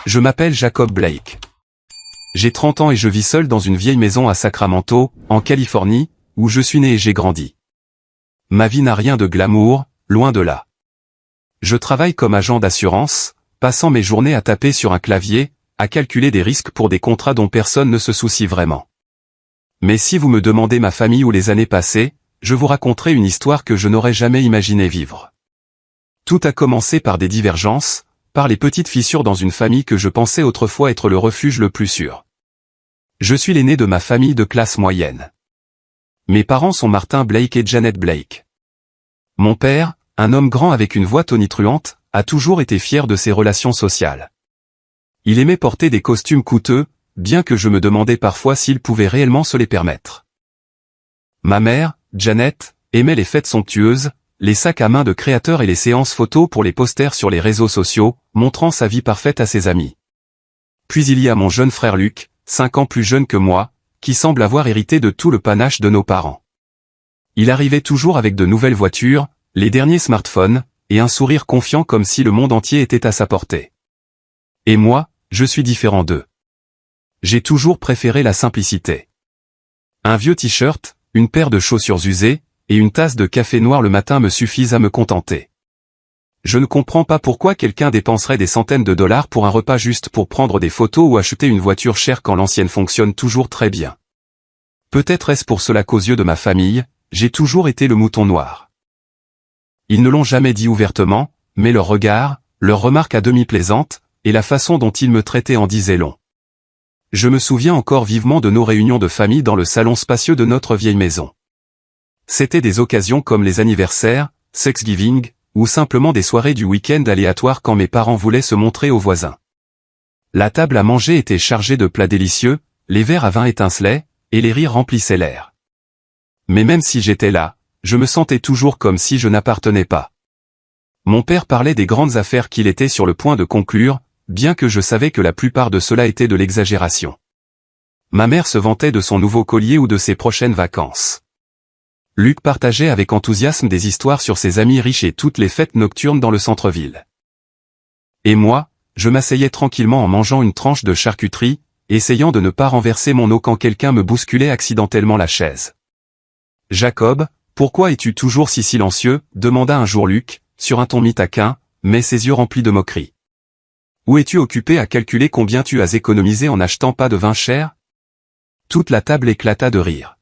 Je m'appelle Jacob Blake. J'ai 30 ans et je vis seul dans une vieille maison à Sacramento, en Californie, où je suis né et j'ai grandi. Ma vie n'a rien de glamour, loin de là. Je travaille comme agent d'assurance, passant mes journées à taper sur un clavier, à calculer des risques pour des contrats dont personne ne se soucie vraiment. Mais si vous me demandez ma famille ou les années passées, je vous raconterai une histoire que je n'aurais jamais imaginé vivre. Tout a commencé par des divergences, par les petites fissures dans une famille que je pensais autrefois être le refuge le plus sûr. Je suis l'aîné de ma famille de classe moyenne. Mes parents sont Martin Blake et Janet Blake. Mon père, un homme grand avec une voix tonitruante, a toujours été fier de ses relations sociales. Il aimait porter des costumes coûteux, bien que je me demandais parfois s'il pouvait réellement se les permettre. Ma mère, Janet, aimait les fêtes somptueuses, les sacs à main de créateurs et les séances photos pour les posters sur les réseaux sociaux, montrant sa vie parfaite à ses amis. Puis il y a mon jeune frère Luc, 5 ans plus jeune que moi, qui semble avoir hérité de tout le panache de nos parents. Il arrivait toujours avec de nouvelles voitures, les derniers smartphones, et un sourire confiant comme si le monde entier était à sa portée. Et moi, je suis différent d'eux. J'ai toujours préféré la simplicité. Un vieux t-shirt, une paire de chaussures usées, et une tasse de café noir le matin me suffisent à me contenter. Je ne comprends pas pourquoi quelqu'un dépenserait des centaines de dollars pour un repas juste pour prendre des photos ou acheter une voiture chère quand l'ancienne fonctionne toujours très bien. Peut-être est-ce pour cela qu'aux yeux de ma famille, j'ai toujours été le mouton noir. Ils ne l'ont jamais dit ouvertement, mais leur regard, leurs remarques à demi plaisantes, et la façon dont ils me traitaient en disaient long. Je me souviens encore vivement de nos réunions de famille dans le salon spacieux de notre vieille maison. C'étaient des occasions comme les anniversaires, Thanksgiving, ou simplement des soirées du week-end aléatoires quand mes parents voulaient se montrer aux voisins. La table à manger était chargée de plats délicieux, les verres à vin étincelaient, et les rires remplissaient l'air. Mais même si j'étais là, je me sentais toujours comme si je n'appartenais pas. Mon père parlait des grandes affaires qu'il était sur le point de conclure, bien que je savais que la plupart de cela était de l'exagération. Ma mère se vantait de son nouveau collier ou de ses prochaines vacances. Luc partageait avec enthousiasme des histoires sur ses amis riches et toutes les fêtes nocturnes dans le centre-ville. Et moi, je m'asseyais tranquillement en mangeant une tranche de charcuterie, essayant de ne pas renverser mon eau quand quelqu'un me bousculait accidentellement la chaise. « Jacob, pourquoi es-tu toujours si silencieux ?» demanda un jour Luc, sur un ton mi-taquin, mais ses yeux remplis de moquerie. « Où es-tu occupé à calculer combien tu as économisé en n'achetant pas de vin cher ?» Toute la table éclata de rire.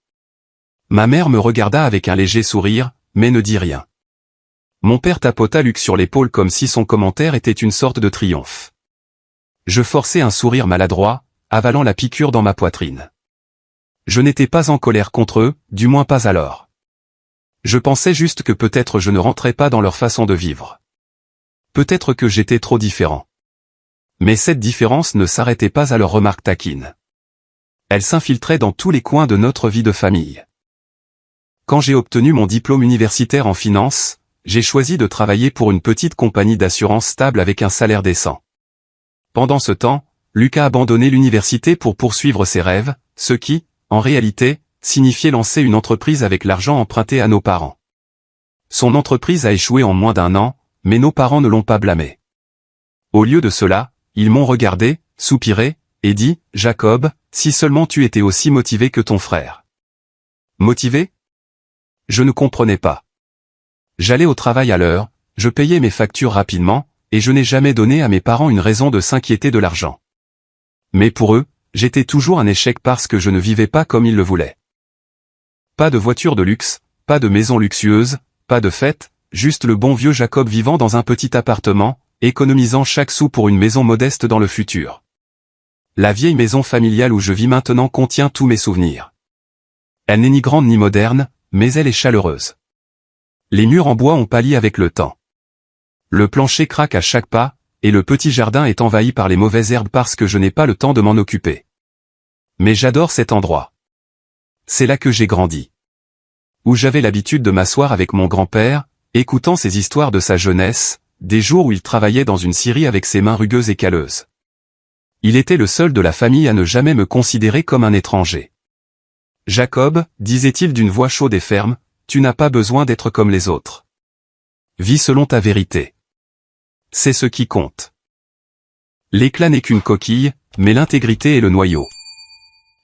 Ma mère me regarda avec un léger sourire, mais ne dit rien. Mon père tapota Luc sur l'épaule comme si son commentaire était une sorte de triomphe. Je forçai un sourire maladroit, avalant la piqûre dans ma poitrine. Je n'étais pas en colère contre eux, du moins pas alors. Je pensais juste que peut-être je ne rentrais pas dans leur façon de vivre. Peut-être que j'étais trop différent. Mais cette différence ne s'arrêtait pas à leurs remarques taquines. Elle s'infiltrait dans tous les coins de notre vie de famille. Quand j'ai obtenu mon diplôme universitaire en finance, j'ai choisi de travailler pour une petite compagnie d'assurance stable avec un salaire décent. Pendant ce temps, Luc a abandonné l'université pour poursuivre ses rêves, ce qui, en réalité, signifiait lancer une entreprise avec l'argent emprunté à nos parents. Son entreprise a échoué en moins d'1 an, mais nos parents ne l'ont pas blâmé. Au lieu de cela, ils m'ont regardé, soupiré, et dit « Jacob, si seulement tu étais aussi motivé que ton frère. » Motivé ? Je ne comprenais pas. J'allais au travail à l'heure, je payais mes factures rapidement, et je n'ai jamais donné à mes parents une raison de s'inquiéter de l'argent. Mais pour eux, j'étais toujours un échec parce que je ne vivais pas comme ils le voulaient. Pas de voiture de luxe, pas de maison luxueuse, pas de fête, juste le bon vieux Jacob vivant dans un petit appartement, économisant chaque sou pour une maison modeste dans le futur. La vieille maison familiale où je vis maintenant contient tous mes souvenirs. Elle n'est ni grande ni moderne, mais elle est chaleureuse. Les murs en bois ont pâli avec le temps. Le plancher craque à chaque pas, et le petit jardin est envahi par les mauvaises herbes parce que je n'ai pas le temps de m'en occuper. Mais j'adore cet endroit. C'est là que j'ai grandi. Où j'avais l'habitude de m'asseoir avec mon grand-père, écoutant ses histoires de sa jeunesse, des jours où il travaillait dans une scierie avec ses mains rugueuses et calleuses. Il était le seul de la famille à ne jamais me considérer comme un étranger. « Jacob, disait-il d'une voix chaude et ferme, tu n'as pas besoin d'être comme les autres. Vis selon ta vérité. C'est ce qui compte. » L'éclat n'est qu'une coquille, mais l'intégrité est le noyau.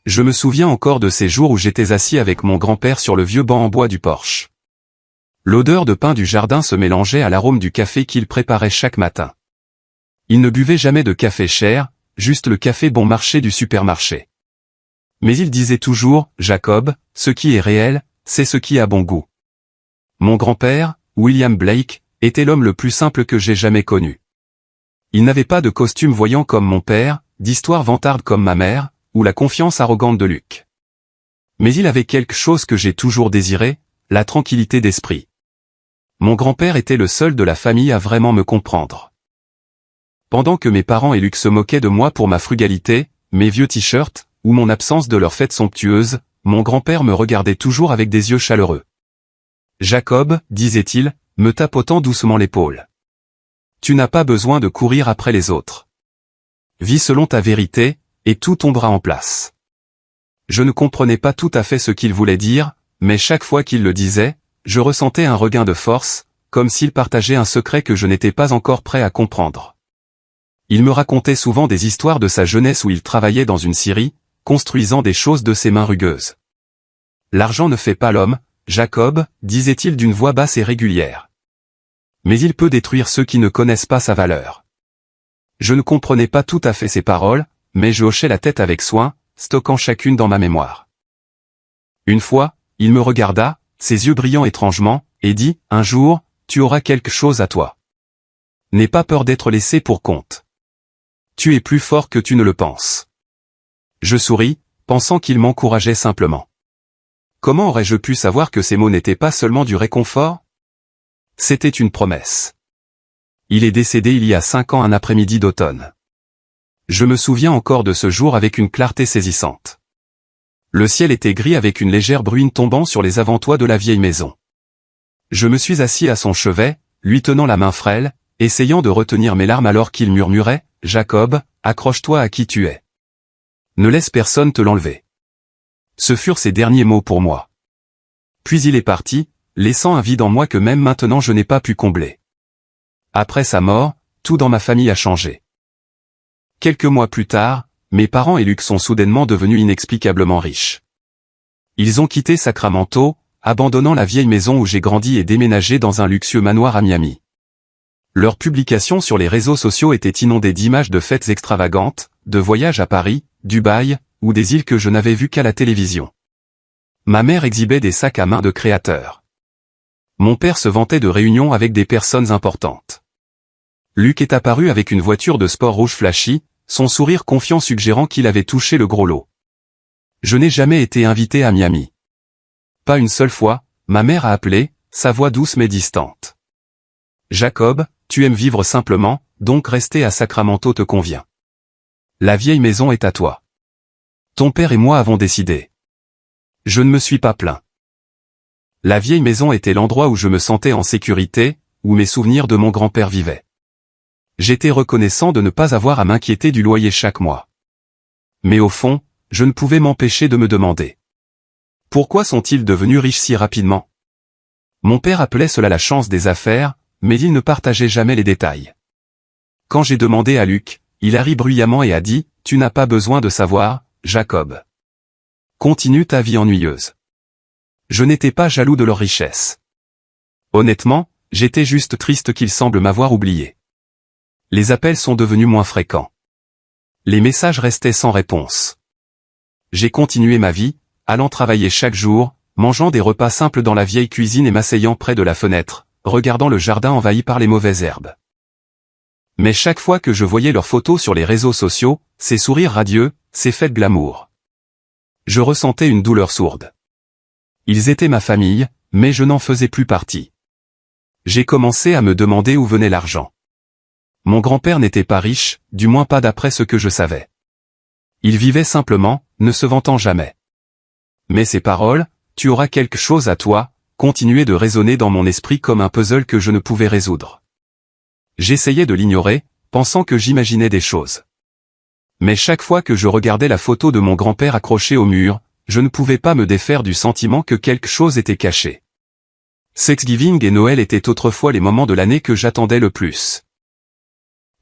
Je me souviens encore de ces jours où j'étais assis avec mon grand-père sur le vieux banc en bois du porche. L'odeur de pain du jardin se mélangeait à l'arôme du café qu'il préparait chaque matin. Il ne buvait jamais de café cher, juste le café bon marché du supermarché. Mais il disait toujours, « Jacob, ce qui est réel, c'est ce qui a bon goût. » Mon grand-père, William Blake, était l'homme le plus simple que j'ai jamais connu. Il n'avait pas de costume voyant comme mon père, d'histoire vantarde comme ma mère, ou la confiance arrogante de Luc. Mais il avait quelque chose que j'ai toujours désiré, la tranquillité d'esprit. Mon grand-père était le seul de la famille à vraiment me comprendre. Pendant que mes parents et Luc se moquaient de moi pour ma frugalité, mes vieux t-shirts, ou mon absence de leur fête somptueuse, mon grand-père me regardait toujours avec des yeux chaleureux. « Jacob, disait-il, me tapotant doucement l'épaule. Tu n'as pas besoin de courir après les autres. Vis selon ta vérité, et tout tombera en place. » Je ne comprenais pas tout à fait ce qu'il voulait dire, mais chaque fois qu'il le disait, je ressentais un regain de force, comme s'il partageait un secret que je n'étais pas encore prêt à comprendre. Il me racontait souvent des histoires de sa jeunesse où il travaillait dans une scierie, construisant des choses de ses mains rugueuses. « L'argent ne fait pas l'homme, Jacob, disait-il d'une voix basse et régulière. Mais il peut détruire ceux qui ne connaissent pas sa valeur. » Je ne comprenais pas tout à fait ses paroles, mais je hochais la tête avec soin, stockant chacune dans ma mémoire. Une fois, il me regarda, ses yeux brillant étrangement, et dit, « Un jour, tu auras quelque chose à toi. N'aie pas peur d'être laissé pour compte. Tu es plus fort que tu ne le penses. » Je souris, pensant qu'il m'encourageait simplement. Comment aurais-je pu savoir que ces mots n'étaient pas seulement du réconfort? C'était une promesse. Il est décédé il y a 5 ans un après-midi d'automne. Je me souviens encore de ce jour avec une clarté saisissante. Le ciel était gris avec une légère bruine tombant sur les avant-toits de la vieille maison. Je me suis assis à son chevet, lui tenant la main frêle, essayant de retenir mes larmes alors qu'il murmurait, « Jacob, accroche-toi à qui tu es. Ne laisse personne te l'enlever. » Ce furent ses derniers mots pour moi. Puis il est parti, laissant un vide en moi que même maintenant je n'ai pas pu combler. Après sa mort, tout dans ma famille a changé. Quelques mois plus tard, mes parents et Luc sont soudainement devenus inexplicablement riches. Ils ont quitté Sacramento, abandonnant la vieille maison où j'ai grandi et déménagé dans un luxueux manoir à Miami. Leurs publications sur les réseaux sociaux étaient inondées d'images de fêtes extravagantes, de voyages à Paris, Dubaï, ou des îles que je n'avais vues qu'à la télévision. Ma mère exhibait des sacs à main de créateurs. Mon père se vantait de réunions avec des personnes importantes. Luc est apparu avec une voiture de sport rouge flashy, son sourire confiant suggérant qu'il avait touché le gros lot. Je n'ai jamais été invité à Miami. Pas une seule fois, ma mère a appelé, sa voix douce mais distante. « Jacob, tu aimes vivre simplement, donc rester à Sacramento te convient. La vieille maison est à toi. Ton père et moi avons décidé. » Je ne me suis pas plaint. La vieille maison était l'endroit où je me sentais en sécurité, où mes souvenirs de mon grand-père vivaient. J'étais reconnaissant de ne pas avoir à m'inquiéter du loyer chaque mois. Mais au fond, je ne pouvais m'empêcher de me demander. Pourquoi sont-ils devenus riches si rapidement? Mon père appelait cela la chance des affaires, mais il ne partageait jamais les détails. Quand j'ai demandé à Luc, il a ri bruyamment et a dit, « Tu n'as pas besoin de savoir, Jacob. Continue ta vie ennuyeuse. » Je n'étais pas jaloux de leur richesse. Honnêtement, j'étais juste triste qu'ils semblent m'avoir oublié. Les appels sont devenus moins fréquents. Les messages restaient sans réponse. J'ai continué ma vie, allant travailler chaque jour, mangeant des repas simples dans la vieille cuisine et m'asseyant près de la fenêtre, regardant le jardin envahi par les mauvaises herbes. Mais chaque fois que je voyais leurs photos sur les réseaux sociaux, ces sourires radieux, ces fêtes glamour, je ressentais une douleur sourde. Ils étaient ma famille, mais je n'en faisais plus partie. J'ai commencé à me demander où venait l'argent. Mon grand-père n'était pas riche, du moins pas d'après ce que je savais. Il vivait simplement, ne se vantant jamais. Mais ces paroles, « Tu auras quelque chose à toi », continuaient de résonner dans mon esprit comme un puzzle que je ne pouvais résoudre. J'essayais de l'ignorer, pensant que j'imaginais des choses. Mais chaque fois que je regardais la photo de mon grand-père accrochée au mur, je ne pouvais pas me défaire du sentiment que quelque chose était caché. Thanksgiving et Noël étaient autrefois les moments de l'année que j'attendais le plus.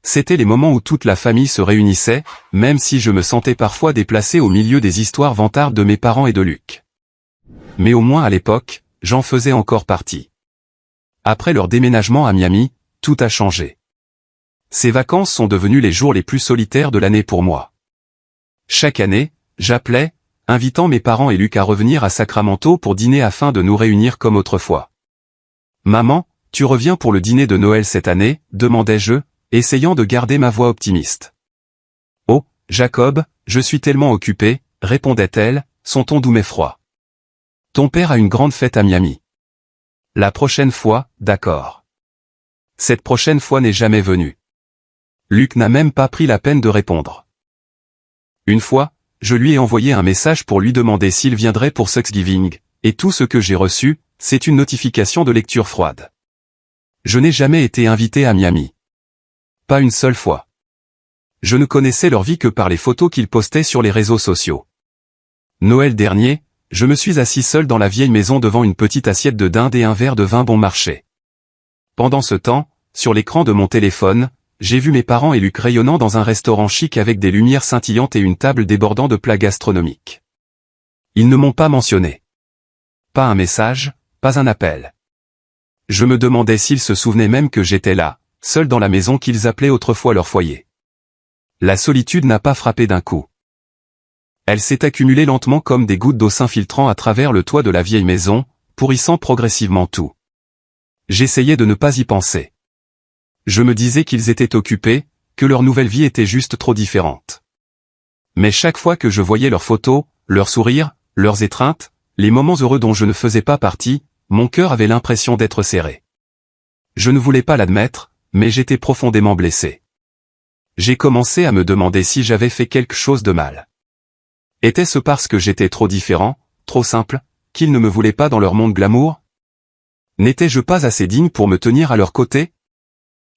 C'étaient les moments où toute la famille se réunissait, même si je me sentais parfois déplacé au milieu des histoires vantardes de mes parents et de Luc. Mais au moins à l'époque, j'en faisais encore partie. Après leur déménagement à Miami, tout a changé. Ces vacances sont devenues les jours les plus solitaires de l'année pour moi. Chaque année, j'appelais, invitant mes parents et Luc à revenir à Sacramento pour dîner afin de nous réunir comme autrefois. « Maman, tu reviens pour le dîner de Noël cette année ?» demandais-je, essayant de garder ma voix optimiste. « Oh, Jacob, je suis tellement occupé, » répondait-elle, son ton doux mais froid. « Ton père a une grande fête à Miami. »« La prochaine fois, d'accord. » Cette prochaine fois n'est jamais venue. Luc n'a même pas pris la peine de répondre. Une fois, je lui ai envoyé un message pour lui demander s'il viendrait pour Thanksgiving, et tout ce que j'ai reçu, c'est une notification de lecture froide. Je n'ai jamais été invité à Miami. Pas une seule fois. Je ne connaissais leur vie que par les photos qu'ils postaient sur les réseaux sociaux. Noël dernier, je me suis assis seul dans la vieille maison devant une petite assiette de dinde et un verre de vin bon marché. Pendant ce temps, sur l'écran de mon téléphone, j'ai vu mes parents et Luc rayonnant dans un restaurant chic avec des lumières scintillantes et une table débordant de plats gastronomiques. Ils ne m'ont pas mentionné. Pas un message, pas un appel. Je me demandais s'ils se souvenaient même que j'étais là, seul dans la maison qu'ils appelaient autrefois leur foyer. La solitude n'a pas frappé d'un coup. Elle s'est accumulée lentement comme des gouttes d'eau s'infiltrant à travers le toit de la vieille maison, pourrissant progressivement tout. J'essayais de ne pas y penser. Je me disais qu'ils étaient occupés, que leur nouvelle vie était juste trop différente. Mais chaque fois que je voyais leurs photos, leurs sourires, leurs étreintes, les moments heureux dont je ne faisais pas partie, mon cœur avait l'impression d'être serré. Je ne voulais pas l'admettre, mais j'étais profondément blessé. J'ai commencé à me demander si j'avais fait quelque chose de mal. Était-ce parce que j'étais trop différent, trop simple, qu'ils ne me voulaient pas dans leur monde glamour? N'étais-je pas assez digne pour me tenir à leur côté?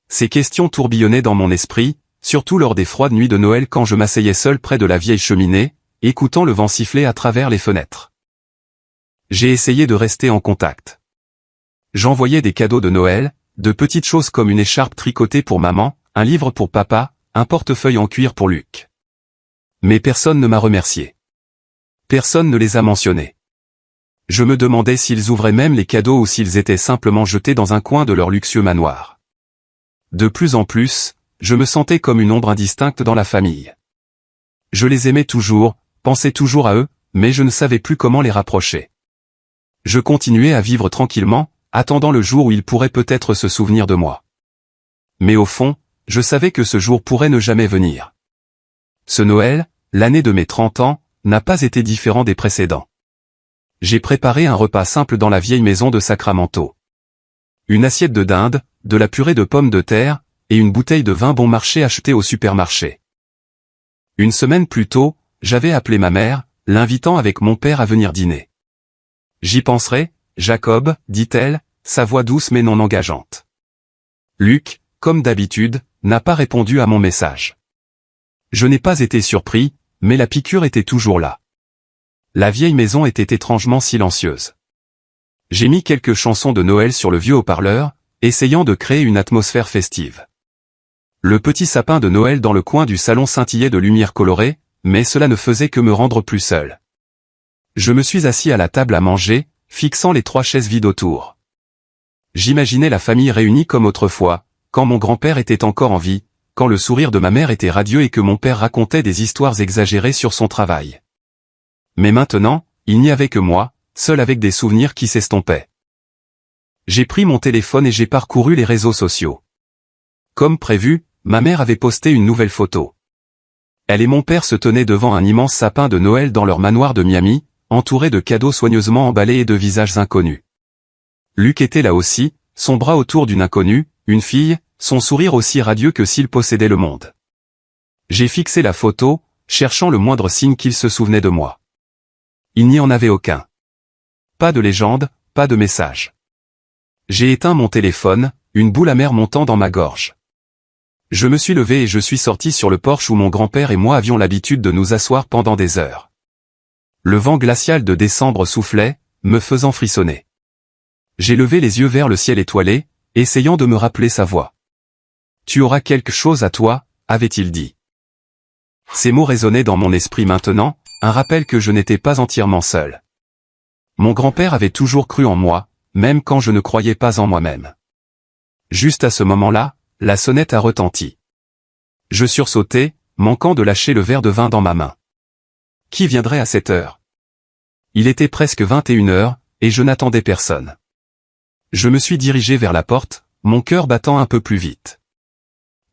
Ces questions tourbillonnaient dans mon esprit, surtout lors des froides nuits de Noël quand je m'asseyais seul près de la vieille cheminée, écoutant le vent siffler à travers les fenêtres. J'ai essayé de rester en contact. J'envoyais des cadeaux de Noël, de petites choses comme une écharpe tricotée pour maman, un livre pour papa, un portefeuille en cuir pour Luc. Mais personne ne m'a remercié. Personne ne les a mentionnés. Je me demandais s'ils ouvraient même les cadeaux ou s'ils étaient simplement jetés dans un coin de leur luxueux manoir. De plus en plus, je me sentais comme une ombre indistincte dans la famille. Je les aimais toujours, pensais toujours à eux, mais je ne savais plus comment les rapprocher. Je continuais à vivre tranquillement, attendant le jour où ils pourraient peut-être se souvenir de moi. Mais au fond, je savais que ce jour pourrait ne jamais venir. Ce Noël, l'année de mes 30 ans, n'a pas été différent des précédents. J'ai préparé un repas simple dans la vieille maison de Sacramento. Une assiette de dinde, de la purée de pommes de terre, et une bouteille de vin bon marché achetée au supermarché. Une semaine plus tôt, j'avais appelé ma mère, l'invitant avec mon père à venir dîner. J'y penserai, Jacob, dit-elle, sa voix douce mais non engageante. Luc, comme d'habitude, n'a pas répondu à mon message. Je n'ai pas été surpris, mais la piqûre était toujours là. La vieille maison était étrangement silencieuse. J'ai mis quelques chansons de Noël sur le vieux haut-parleur, essayant de créer une atmosphère festive. Le petit sapin de Noël dans le coin du salon scintillait de lumière colorée, mais cela ne faisait que me rendre plus seul. Je me suis assis à la table à manger, fixant les 3 chaises vides autour. J'imaginais la famille réunie comme autrefois, quand mon grand-père était encore en vie, quand le sourire de ma mère était radieux et que mon père racontait des histoires exagérées sur son travail. Mais maintenant, il n'y avait que moi, seul avec des souvenirs qui s'estompaient. J'ai pris mon téléphone et j'ai parcouru les réseaux sociaux. Comme prévu, ma mère avait posté une nouvelle photo. Elle et mon père se tenaient devant un immense sapin de Noël dans leur manoir de Miami, entourés de cadeaux soigneusement emballés et de visages inconnus. Luc était là aussi, son bras autour d'une inconnue, une fille, son sourire aussi radieux que s'il possédait le monde. J'ai fixé la photo, cherchant le moindre signe qu'il se souvenait de moi. Il n'y en avait aucun. Pas de légende, pas de message. J'ai éteint mon téléphone, une boule amère montant dans ma gorge. Je me suis levé et je suis sorti sur le porche où mon grand-père et moi avions l'habitude de nous asseoir pendant des heures. Le vent glacial de décembre soufflait, me faisant frissonner. J'ai levé les yeux vers le ciel étoilé, essayant de me rappeler sa voix. Tu auras quelque chose à toi, avait-il dit. Ces mots résonnaient dans mon esprit maintenant, un rappel que je n'étais pas entièrement seul. Mon grand-père avait toujours cru en moi, même quand je ne croyais pas en moi-même. Juste à ce moment-là, la sonnette a retenti. Je sursautai, manquant de lâcher le verre de vin dans ma main. Qui viendrait à cette heure? Il était presque 21 heures, et je n'attendais personne. Je me suis dirigé vers la porte, mon cœur battant un peu plus vite.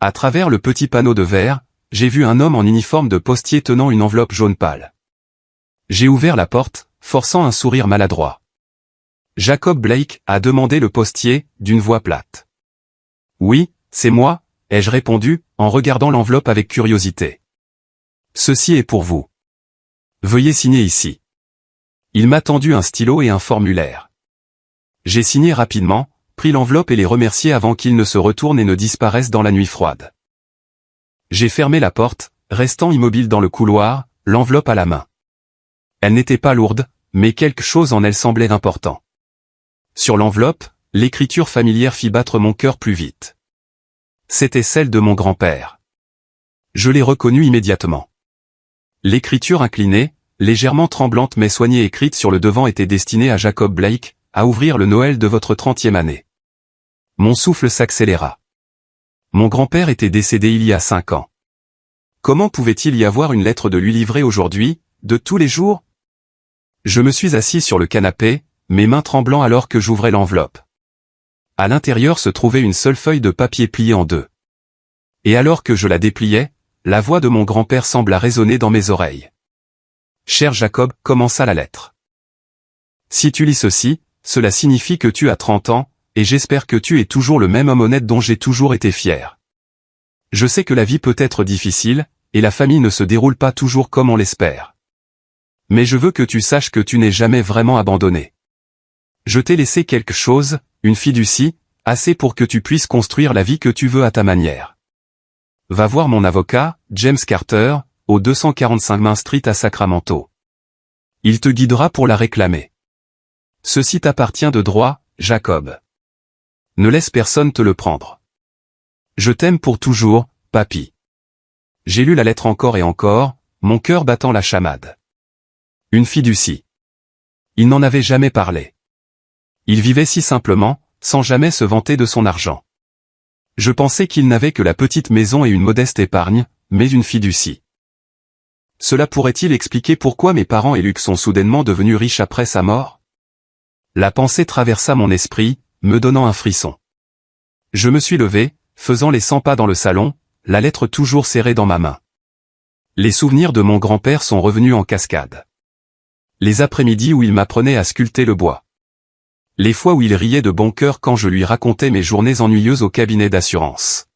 À travers le petit panneau de verre, j'ai vu un homme en uniforme de postier tenant une enveloppe jaune pâle. J'ai ouvert la porte, forçant un sourire maladroit. Jacob Blake, a demandé le postier, d'une voix plate. Oui, c'est moi, ai-je répondu, en regardant l'enveloppe avec curiosité. Ceci est pour vous. Veuillez signer ici. Il m'a tendu un stylo et un formulaire. J'ai signé rapidement, pris l'enveloppe et les remercié avant qu'il ne se retourne et ne disparaisse dans la nuit froide. J'ai fermé la porte, restant immobile dans le couloir, l'enveloppe à la main. Elle n'était pas lourde, mais quelque chose en elle semblait important. Sur l'enveloppe, l'écriture familière fit battre mon cœur plus vite. C'était celle de mon grand-père. Je l'ai reconnue immédiatement. L'écriture inclinée, légèrement tremblante mais soignée écrite sur le devant était destinée à Jacob Blake, à ouvrir le Noël de votre 30e année. Mon souffle s'accéléra. Mon grand-père était décédé il y a 5 ans. Comment pouvait-il y avoir une lettre de lui livrée aujourd'hui, de tous les jours? Je me suis assis sur le canapé, mes mains tremblant alors que j'ouvrais l'enveloppe. À l'intérieur se trouvait une seule feuille de papier pliée en deux. Et alors que je la dépliais, la voix de mon grand-père sembla résonner dans mes oreilles. Cher Jacob, commença la lettre. Si tu lis ceci, cela signifie que tu as 30 ans, et j'espère que tu es toujours le même homme honnête dont j'ai toujours été fier. Je sais que la vie peut être difficile, et la famille ne se déroule pas toujours comme on l'espère. Mais je veux que tu saches que tu n'es jamais vraiment abandonné. Je t'ai laissé quelque chose, une fiducie, assez pour que tu puisses construire la vie que tu veux à ta manière. Va voir mon avocat, James Carter, au 245 Main Street à Sacramento. Il te guidera pour la réclamer. Ceci t'appartient de droit, Jacob. Ne laisse personne te le prendre. Je t'aime pour toujours, papy. J'ai lu la lettre encore et encore, mon cœur battant la chamade. Une fiducie. Il n'en avait jamais parlé. Il vivait si simplement, sans jamais se vanter de son argent. Je pensais qu'il n'avait que la petite maison et une modeste épargne, mais une fiducie. Cela pourrait-il expliquer pourquoi mes parents et Luc sont soudainement devenus riches après sa mort? La pensée traversa mon esprit, me donnant un frisson. Je me suis levé, faisant les 100 pas dans le salon, la lettre toujours serrée dans ma main. Les souvenirs de mon grand-père sont revenus en cascade. Les après-midi où il m'apprenait à sculpter le bois. Les fois où il riait de bon cœur quand je lui racontais mes journées ennuyeuses au cabinet d'assurance.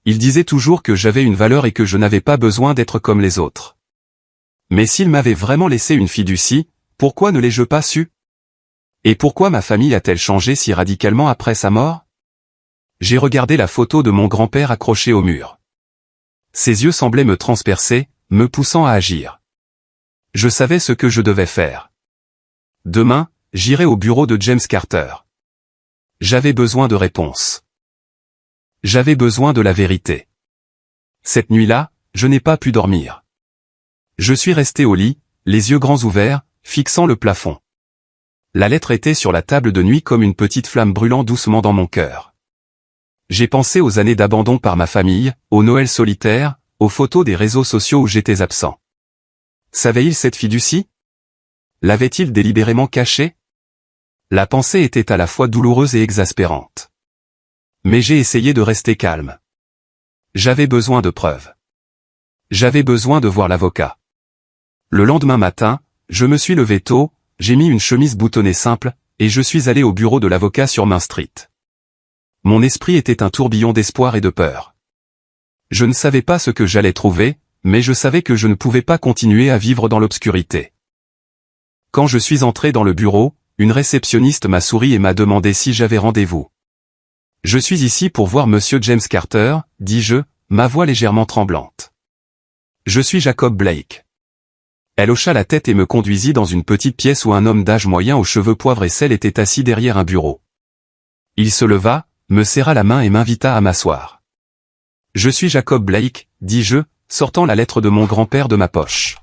Il disait toujours que j'avais une valeur et que je n'avais pas besoin d'être comme les autres. Mais s'il m'avait vraiment laissé une fiducie, pourquoi ne l'ai-je pas su? Et pourquoi ma famille a-t-elle changé si radicalement après sa mort? J'ai regardé la photo de mon grand-père accrochée au mur. Ses yeux semblaient me transpercer, me poussant à agir. Je savais ce que je devais faire. Demain, j'irai au bureau de James Carter. J'avais besoin de réponses. J'avais besoin de la vérité. Cette nuit-là, je n'ai pas pu dormir. Je suis resté au lit, les yeux grands ouverts, fixant le plafond. La lettre était sur la table de nuit comme une petite flamme brûlant doucement dans mon cœur. J'ai pensé aux années d'abandon par ma famille, aux Noëls solitaires, aux photos des réseaux sociaux où j'étais absent. Savait-il cette fiducie? L'avait-il délibérément cachée? La pensée était à la fois douloureuse et exaspérante. Mais j'ai essayé de rester calme. J'avais besoin de preuves. J'avais besoin de voir l'avocat. Le lendemain matin, je me suis levé tôt, j'ai mis une chemise boutonnée simple, et je suis allé au bureau de l'avocat sur Main Street. Mon esprit était un tourbillon d'espoir et de peur. Je ne savais pas ce que j'allais trouver, mais je savais que je ne pouvais pas continuer à vivre dans l'obscurité. Quand je suis entré dans le bureau, une réceptionniste m'a souri et m'a demandé si j'avais rendez-vous. Je suis ici pour voir Monsieur James Carter, dis-je, ma voix légèrement tremblante. Je suis Jacob Blake. Elle hocha la tête et me conduisit dans une petite pièce où un homme d'âge moyen aux cheveux poivre et sel était assis derrière un bureau. Il se leva, me serra la main et m'invita à m'asseoir. Je suis Jacob Blake, dis-je, sortant la lettre de mon grand-père de ma poche.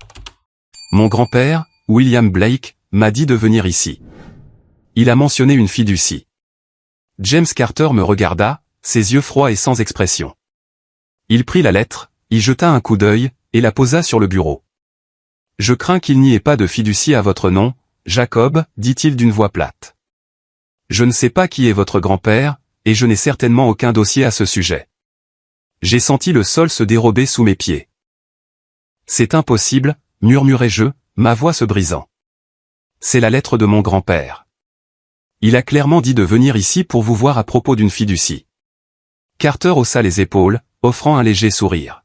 Mon grand-père, William Blake, m'a dit de venir ici. Il a mentionné une fiducie. James Carter me regarda, ses yeux froids et sans expression. Il prit la lettre, y jeta un coup d'œil, et la posa sur le bureau. Je crains qu'il n'y ait pas de fiducie à votre nom, Jacob, dit-il d'une voix plate. Je ne sais pas qui est votre grand-père, et je n'ai certainement aucun dossier à ce sujet. J'ai senti le sol se dérober sous mes pieds. C'est impossible, murmurai-je, ma voix se brisant. C'est la lettre de mon grand-père. Il a clairement dit de venir ici pour vous voir à propos d'une fiducie. Carter haussa les épaules, offrant un léger sourire.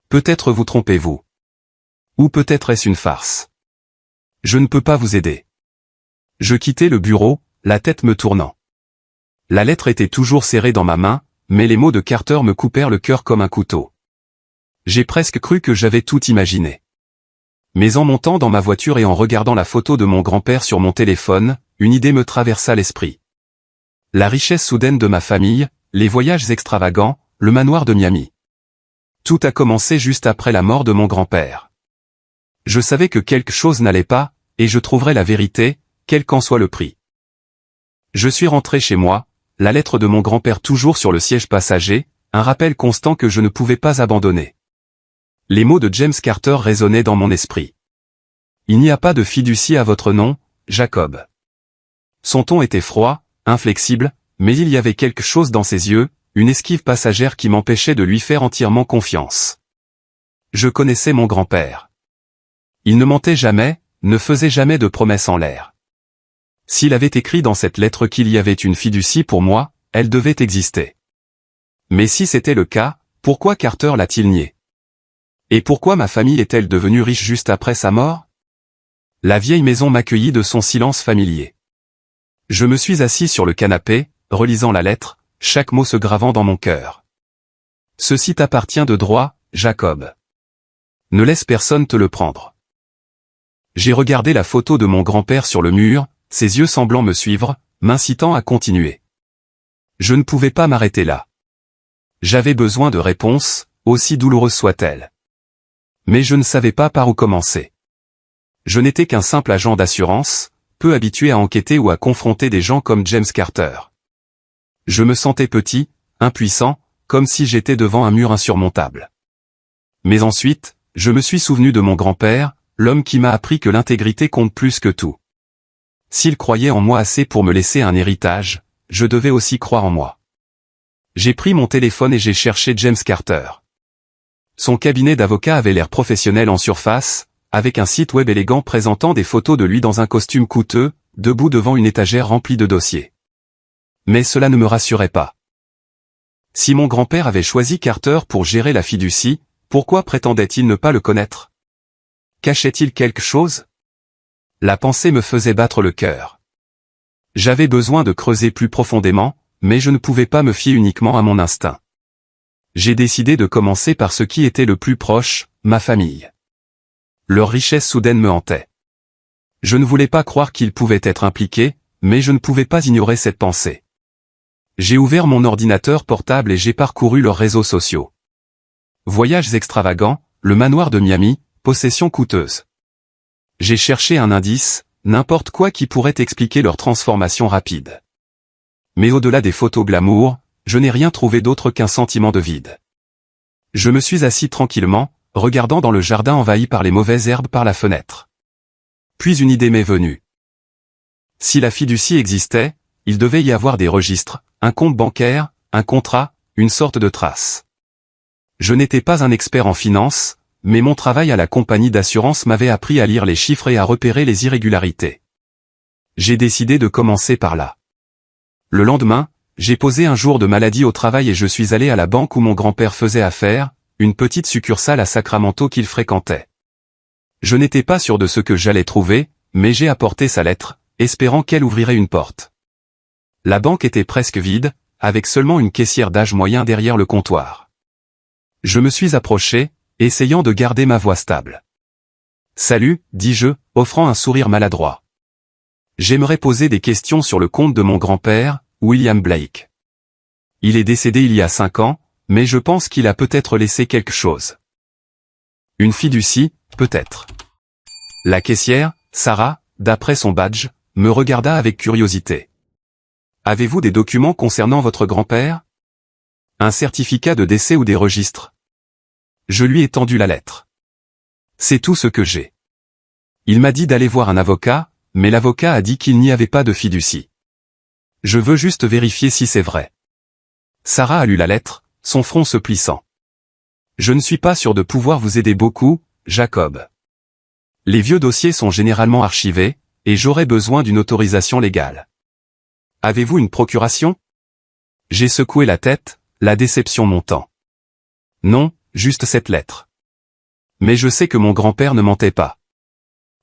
Peut-être vous trompez-vous. Ou peut-être est-ce une farce. Je ne peux pas vous aider. Je quittai le bureau, la tête me tournant. La lettre était toujours serrée dans ma main, mais les mots de Carter me coupèrent le cœur comme un couteau. J'ai presque cru que j'avais tout imaginé. Mais en montant dans ma voiture et en regardant la photo de mon grand-père sur mon téléphone, une idée me traversa l'esprit. La richesse soudaine de ma famille, les voyages extravagants, le manoir de Miami. Tout a commencé juste après la mort de mon grand-père. Je savais que quelque chose n'allait pas, et je trouverais la vérité, quel qu'en soit le prix. Je suis rentré chez moi, la lettre de mon grand-père toujours sur le siège passager, un rappel constant que je ne pouvais pas abandonner. Les mots de James Carter résonnaient dans mon esprit. Il n'y a pas de fiducie à votre nom, Jacob. Son ton était froid, inflexible, mais il y avait quelque chose dans ses yeux, une esquive passagère qui m'empêchait de lui faire entièrement confiance. Je connaissais mon grand-père. Il ne mentait jamais, ne faisait jamais de promesses en l'air. S'il avait écrit dans cette lettre qu'il y avait une fiducie pour moi, elle devait exister. Mais si c'était le cas, pourquoi Carter l'a-t-il nié? Et pourquoi ma famille est-elle devenue riche juste après sa mort? La vieille maison m'accueillit de son silence familier. Je me suis assis sur le canapé, relisant la lettre, chaque mot se gravant dans mon cœur. Ceci t'appartient de droit, Jacob. Ne laisse personne te le prendre. J'ai regardé la photo de mon grand-père sur le mur, ses yeux semblant me suivre, m'incitant à continuer. Je ne pouvais pas m'arrêter là. J'avais besoin de réponses, aussi douloureuses soient-elles. Mais je ne savais pas par où commencer. Je n'étais qu'un simple agent d'assurance, peu habitué à enquêter ou à confronter des gens comme James Carter. Je me sentais petit, impuissant, comme si j'étais devant un mur insurmontable. Mais ensuite, je me suis souvenu de mon grand-père, l'homme qui m'a appris que l'intégrité compte plus que tout. S'il croyait en moi assez pour me laisser un héritage, je devais aussi croire en moi. J'ai pris mon téléphone et j'ai cherché James Carter. Son cabinet d'avocat avait l'air professionnel en surface, avec un site web élégant présentant des photos de lui dans un costume coûteux, debout devant une étagère remplie de dossiers. Mais cela ne me rassurait pas. Si mon grand-père avait choisi Carter pour gérer la fiducie, pourquoi prétendait-il ne pas le connaître? Cachait-il quelque chose? La pensée me faisait battre le cœur. J'avais besoin de creuser plus profondément, mais je ne pouvais pas me fier uniquement à mon instinct. J'ai décidé de commencer par ce qui était le plus proche, ma famille. Leur richesse soudaine me hantait. Je ne voulais pas croire qu'ils pouvaient être impliqués, mais je ne pouvais pas ignorer cette pensée. J'ai ouvert mon ordinateur portable et j'ai parcouru leurs réseaux sociaux. Voyages extravagants, le manoir de Miami, possession coûteuse. J'ai cherché un indice, n'importe quoi qui pourrait expliquer leur transformation rapide. Mais au-delà des photos glamour, je n'ai rien trouvé d'autre qu'un sentiment de vide. Je me suis assis tranquillement, regardant dans le jardin envahi par les mauvaises herbes par la fenêtre. Puis une idée m'est venue. Si la fiducie existait, il devait y avoir des registres, un compte bancaire, un contrat, une sorte de trace. Je n'étais pas un expert en finance, mais mon travail à la compagnie d'assurance m'avait appris à lire les chiffres et à repérer les irrégularités. J'ai décidé de commencer par là. Le lendemain, j'ai posé un jour de maladie au travail et je suis allé à la banque où mon grand-père faisait affaire, une petite succursale à Sacramento qu'il fréquentait. Je n'étais pas sûr de ce que j'allais trouver, mais j'ai apporté sa lettre, espérant qu'elle ouvrirait une porte. La banque était presque vide, avec seulement une caissière d'âge moyen derrière le comptoir. Je me suis approché, essayant de garder ma voix stable. « Salut », dis-je, offrant un sourire maladroit. J'aimerais poser des questions sur le compte de mon grand-père, William Blake. Il est décédé il y a 5 ans, mais je pense qu'il a peut-être laissé quelque chose. Une fiducie, peut-être. La caissière, Sarah, d'après son badge, me regarda avec curiosité. Avez-vous des documents concernant votre grand-père? Un certificat de décès ou des registres? Je lui ai tendu la lettre. C'est tout ce que j'ai. Il m'a dit d'aller voir un avocat, mais l'avocat a dit qu'il n'y avait pas de fiducie. Je veux juste vérifier si c'est vrai. Sarah a lu la lettre, son front se plissant. Je ne suis pas sûr de pouvoir vous aider beaucoup, Jacob. Les vieux dossiers sont généralement archivés, et j'aurais besoin d'une autorisation légale. Avez-vous une procuration? J'ai secoué la tête, la déception montant. Non, juste cette lettre. Mais je sais que mon grand-père ne mentait pas.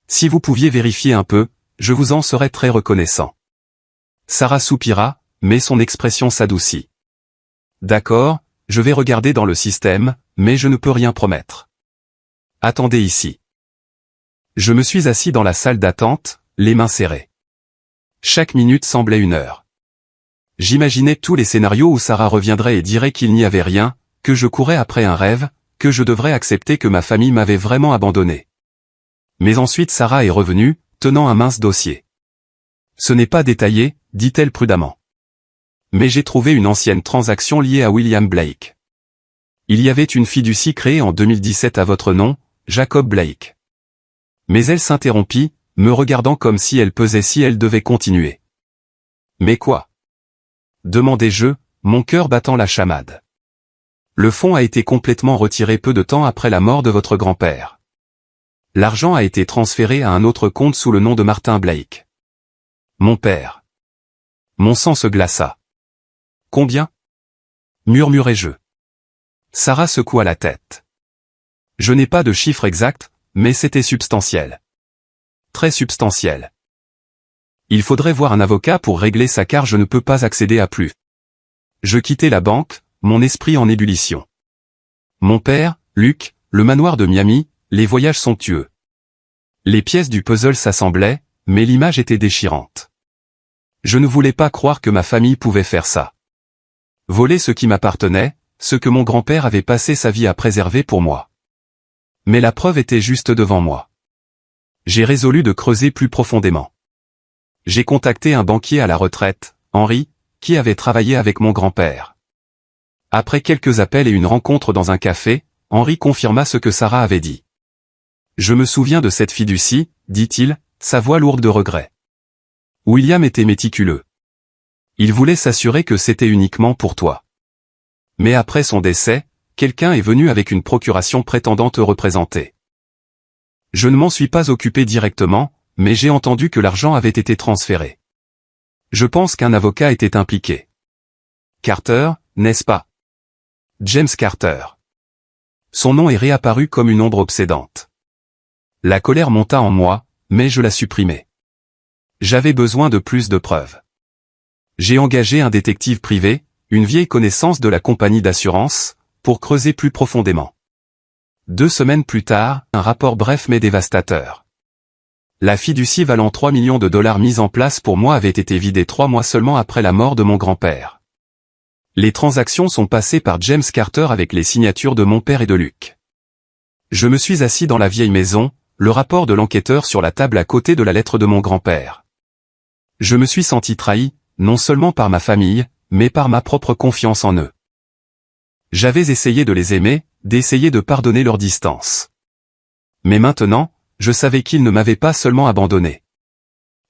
Si vous pouviez vérifier un peu, je vous en serais très reconnaissant. Sarah soupira, mais son expression s'adoucit. D'accord, je vais regarder dans le système, mais je ne peux rien promettre. Attendez ici. Je me suis assis dans la salle d'attente, les mains serrées. Chaque minute semblait une heure. J'imaginais tous les scénarios où Sarah reviendrait et dirait qu'il n'y avait rien, que je courais après un rêve, que je devrais accepter que ma famille m'avait vraiment abandonné. Mais ensuite Sarah est revenue, tenant un mince dossier. Ce n'est pas détaillé, dit-elle prudemment. Mais j'ai trouvé une ancienne transaction liée à William Blake. Il y avait une fiducie créée en 2017 à votre nom, Jacob Blake. Mais elle s'interrompit, me regardant comme si elle pesait si elle devait continuer. Mais quoi? Demandai-je, mon cœur battant la chamade. Le fonds a été complètement retiré peu de temps après la mort de votre grand-père. L'argent a été transféré à un autre compte sous le nom de Martin Blake. Mon père. Mon sang se glaça. Combien? Murmurai-je. Sarah secoua la tête. Je n'ai pas de chiffre exact, mais c'était substantiel. Très substantiel. Il faudrait voir un avocat pour régler ça car je ne peux pas accéder à plus. Je quittai la banque, mon esprit en ébullition. Mon père, Luc, le manoir de Miami, les voyages somptueux. Les pièces du puzzle s'assemblaient, mais l'image était déchirante. Je ne voulais pas croire que ma famille pouvait faire ça. Voler ce qui m'appartenait, ce que mon grand-père avait passé sa vie à préserver pour moi. Mais la preuve était juste devant moi. J'ai résolu de creuser plus profondément. J'ai contacté un banquier à la retraite, Henri, qui avait travaillé avec mon grand-père. Après quelques appels et une rencontre dans un café, Henri confirma ce que Sarah avait dit. Je me souviens de cette fiducie, dit-il, sa voix lourde de regret. William était méticuleux. Il voulait s'assurer que c'était uniquement pour toi. Mais après son décès, quelqu'un est venu avec une procuration prétendant te représenter. Je ne m'en suis pas occupé directement, mais j'ai entendu que l'argent avait été transféré. Je pense qu'un avocat était impliqué. Carter, n'est-ce pas? James Carter. Son nom est réapparu comme une ombre obsédante. La colère monta en moi, mais je la supprimai. J'avais besoin de plus de preuves. J'ai engagé un détective privé, une vieille connaissance de la compagnie d'assurance, pour creuser plus profondément. 2 semaines plus tard, un rapport bref mais dévastateur. La fiducie valant 3 millions de dollars mise en place pour moi avait été vidée 3 mois seulement après la mort de mon grand-père. Les transactions sont passées par James Carter avec les signatures de mon père et de Luc. Je me suis assis dans la vieille maison, le rapport de l'enquêteur sur la table à côté de la lettre de mon grand-père. Je me suis senti trahi, non seulement par ma famille, mais par ma propre confiance en eux. J'avais essayé de les aimer, d'essayer de pardonner leur distance. Mais maintenant, je savais qu'ils ne m'avaient pas seulement abandonné.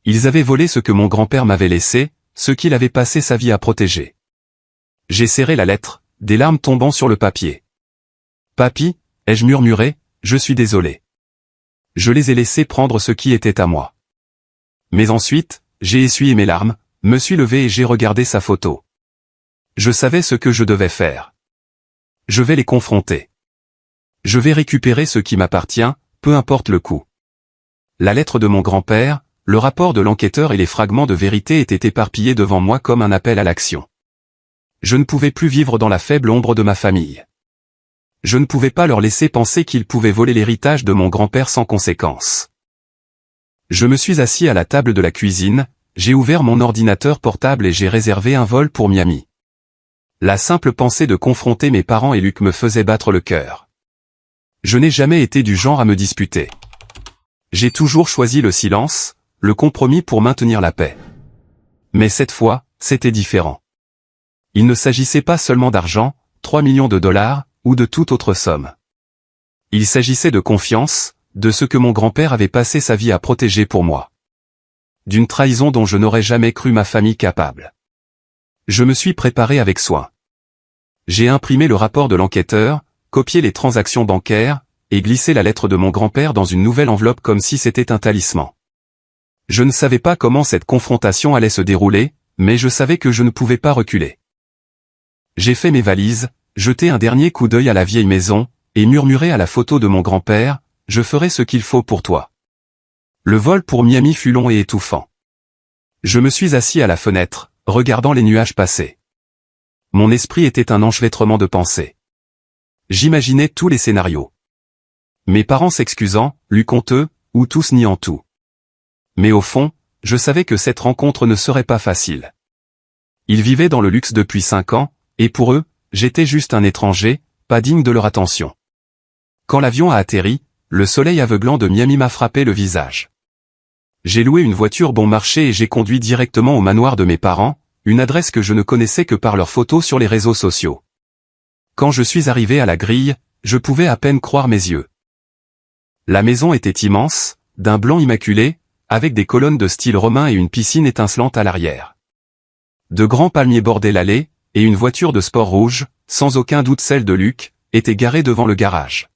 Ils avaient volé ce que mon grand-père m'avait laissé, ce qu'il avait passé sa vie à protéger. J'ai serré la lettre, des larmes tombant sur le papier. Papy, ai-je murmuré, je suis désolé. Je les ai laissés prendre ce qui était à moi. Mais ensuite, j'ai essuyé mes larmes, me suis levé et j'ai regardé sa photo. Je savais ce que je devais faire. Je vais les confronter. Je vais récupérer ce qui m'appartient, peu importe le coût. La lettre de mon grand-père, le rapport de l'enquêteur et les fragments de vérité étaient éparpillés devant moi comme un appel à l'action. Je ne pouvais plus vivre dans la faible ombre de ma famille. Je ne pouvais pas leur laisser penser qu'ils pouvaient voler l'héritage de mon grand-père sans conséquence. Je me suis assis à la table de la cuisine, j'ai ouvert mon ordinateur portable et j'ai réservé un vol pour Miami. La simple pensée de confronter mes parents et Luc me faisait battre le cœur. Je n'ai jamais été du genre à me disputer. J'ai toujours choisi le silence, le compromis pour maintenir la paix. Mais cette fois, c'était différent. Il ne s'agissait pas seulement d'argent, 3 millions de dollars, ou de toute autre somme. Il s'agissait de confiance, de ce que mon grand-père avait passé sa vie à protéger pour moi. D'une trahison dont je n'aurais jamais cru ma famille capable. Je me suis préparé avec soin. J'ai imprimé le rapport de l'enquêteur, copié les transactions bancaires, et glissé la lettre de mon grand-père dans une nouvelle enveloppe comme si c'était un talisman. Je ne savais pas comment cette confrontation allait se dérouler, mais je savais que je ne pouvais pas reculer. J'ai fait mes valises, jeté un dernier coup d'œil à la vieille maison, et murmuré à la photo de mon grand-père, « Je ferai ce qu'il faut pour toi ». Le vol pour Miami fut long et étouffant. Je me suis assis à la fenêtre, regardant les nuages passer. Mon esprit était un enchevêtrement de pensées. J'imaginais tous les scénarios. Mes parents s'excusant, Luc honteux, ou tous niant tout. Mais au fond, je savais que cette rencontre ne serait pas facile. Ils vivaient dans le luxe depuis 5 ans, et pour eux, j'étais juste un étranger, pas digne de leur attention. Quand l'avion a atterri, le soleil aveuglant de Miami m'a frappé le visage. J'ai loué une voiture bon marché et j'ai conduit directement au manoir de mes parents, une adresse que je ne connaissais que par leurs photos sur les réseaux sociaux. Quand je suis arrivé à la grille, je pouvais à peine croire mes yeux. La maison était immense, d'un blanc immaculé, avec des colonnes de style romain et une piscine étincelante à l'arrière. De grands palmiers bordaient l'allée, et une voiture de sport rouge, sans aucun doute celle de Luc, était garée devant le garage.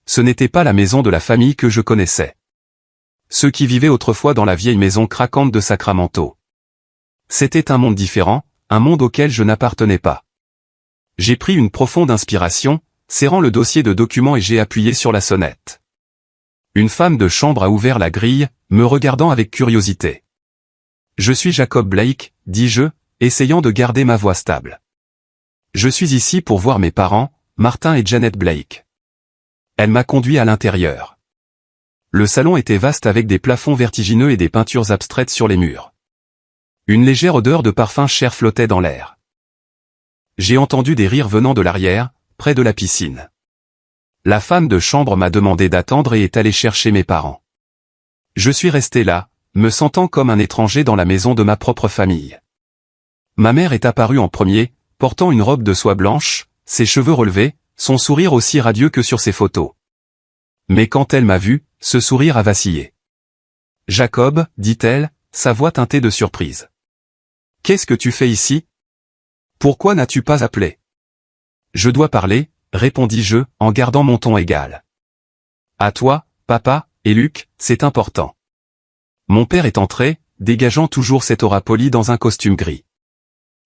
Ce n'était pas la maison de la famille que je connaissais. Ceux qui vivaient autrefois dans la vieille maison craquante de Sacramento. C'était un monde différent, un monde auquel je n'appartenais pas. J'ai pris une profonde inspiration, serrant le dossier de documents et j'ai appuyé sur la sonnette. Une femme de chambre a ouvert la grille, me regardant avec curiosité. « Je suis Jacob Blake », dis-je, essayant de garder ma voix stable. « Je suis ici pour voir mes parents, Martin et Janet Blake. » Elle m'a conduit à l'intérieur. Le salon était vaste avec des plafonds vertigineux et des peintures abstraites sur les murs. Une légère odeur de parfum cher flottait dans l'air. J'ai entendu des rires venant de l'arrière, près de la piscine. La femme de chambre m'a demandé d'attendre et est allée chercher mes parents. Je suis resté là, me sentant comme un étranger dans la maison de ma propre famille. Ma mère est apparue en premier, portant une robe de soie blanche, ses cheveux relevés, son sourire aussi radieux que sur ses photos. Mais quand elle m'a vu, ce sourire a vacillé. « Jacob, dit-elle, sa voix teintée de surprise. Qu'est-ce que tu fais ici? Pourquoi n'as-tu pas appelé? Je dois parler, répondis-je, en gardant mon ton égal. À toi, papa, et Luc, c'est important. Mon père est entré, dégageant toujours cette aura polie dans un costume gris.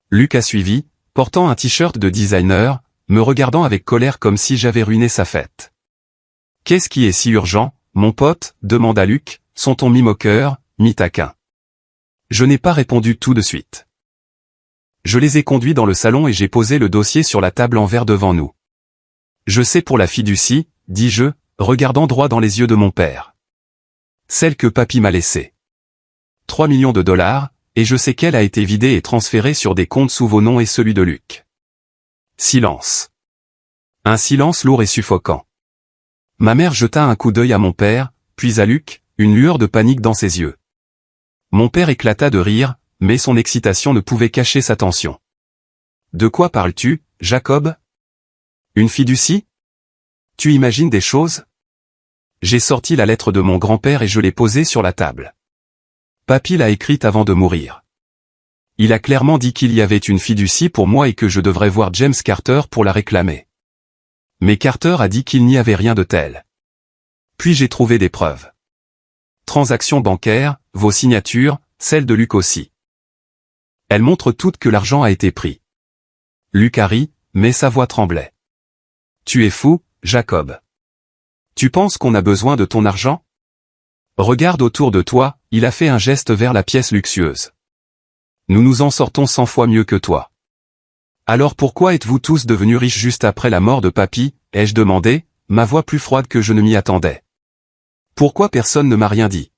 Luc a suivi, portant un t-shirt de designer, me regardant avec colère comme si j'avais ruiné sa fête. Qu'est-ce qui est si urgent, mon pote? Demanda Luc, son ton mi-moqueur, mi-taquin. Je n'ai pas répondu tout de suite. Je les ai conduits dans le salon et j'ai posé le dossier sur la table en verre devant nous. Je sais pour la fiducie, dis-je, regardant droit dans les yeux de mon père. Celle que papy m'a laissée. 3 millions de dollars, et je sais qu'elle a été vidée et transférée sur des comptes sous vos noms et celui de Luc. Silence. Un silence lourd et suffocant. Ma mère jeta un coup d'œil à mon père, puis à Luc, une lueur de panique dans ses yeux. Mon père éclata de rire, mais son excitation ne pouvait cacher sa tension. « De quoi parles-tu, Jacob? Une fiducie? Tu imagines des choses ?» J'ai sorti la lettre de mon grand-père et je l'ai posée sur la table. Papy l'a écrite avant de mourir. Il a clairement dit qu'il y avait une fiducie pour moi et que je devrais voir James Carter pour la réclamer. Mais Carter a dit qu'il n'y avait rien de tel. Puis j'ai trouvé des preuves. Transactions bancaires, vos signatures, celles de Luc aussi. Elles montrent toutes que l'argent a été pris. Luc a ri, mais sa voix tremblait. Tu es fou, Jacob. Tu penses qu'on a besoin de ton argent? Regarde autour de toi, il a fait un geste vers la pièce luxueuse. Nous nous en sortons 100 fois mieux que toi. Alors pourquoi êtes-vous tous devenus riches juste après la mort de papy, ai-je demandé, ma voix plus froide que je ne m'y attendais. Pourquoi personne ne m'a rien dit?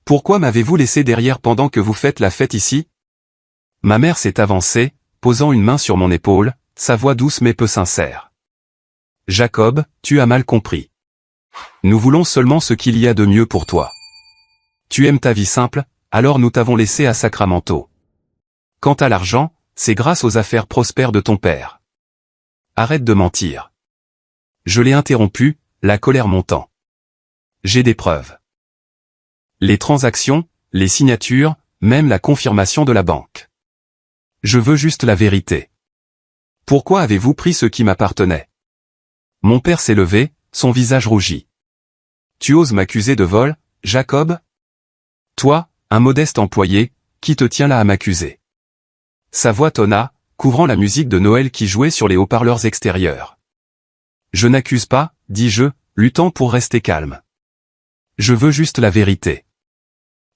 Pourquoi m'avez-vous laissé derrière pendant que vous faites la fête ici? Ma mère s'est avancée, posant une main sur mon épaule, sa voix douce mais peu sincère. Jacob, tu as mal compris. Nous voulons seulement ce qu'il y a de mieux pour toi. Tu aimes ta vie simple, alors nous t'avons laissé à Sacramento. Quant à l'argent, c'est grâce aux affaires prospères de ton père. Arrête de mentir. Je l'ai interrompu, la colère montant. J'ai des preuves. Les transactions, les signatures, même la confirmation de la banque. Je veux juste la vérité. Pourquoi avez-vous pris ce qui m'appartenait? Mon père s'est levé, son visage rougit. Tu oses m'accuser de vol, Jacob? Toi, un modeste employé, qui te tient là à m'accuser? Sa voix tonna, couvrant la musique de Noël qui jouait sur les haut-parleurs extérieurs. Je n'accuse pas, dis-je, luttant pour rester calme. Je veux juste la vérité.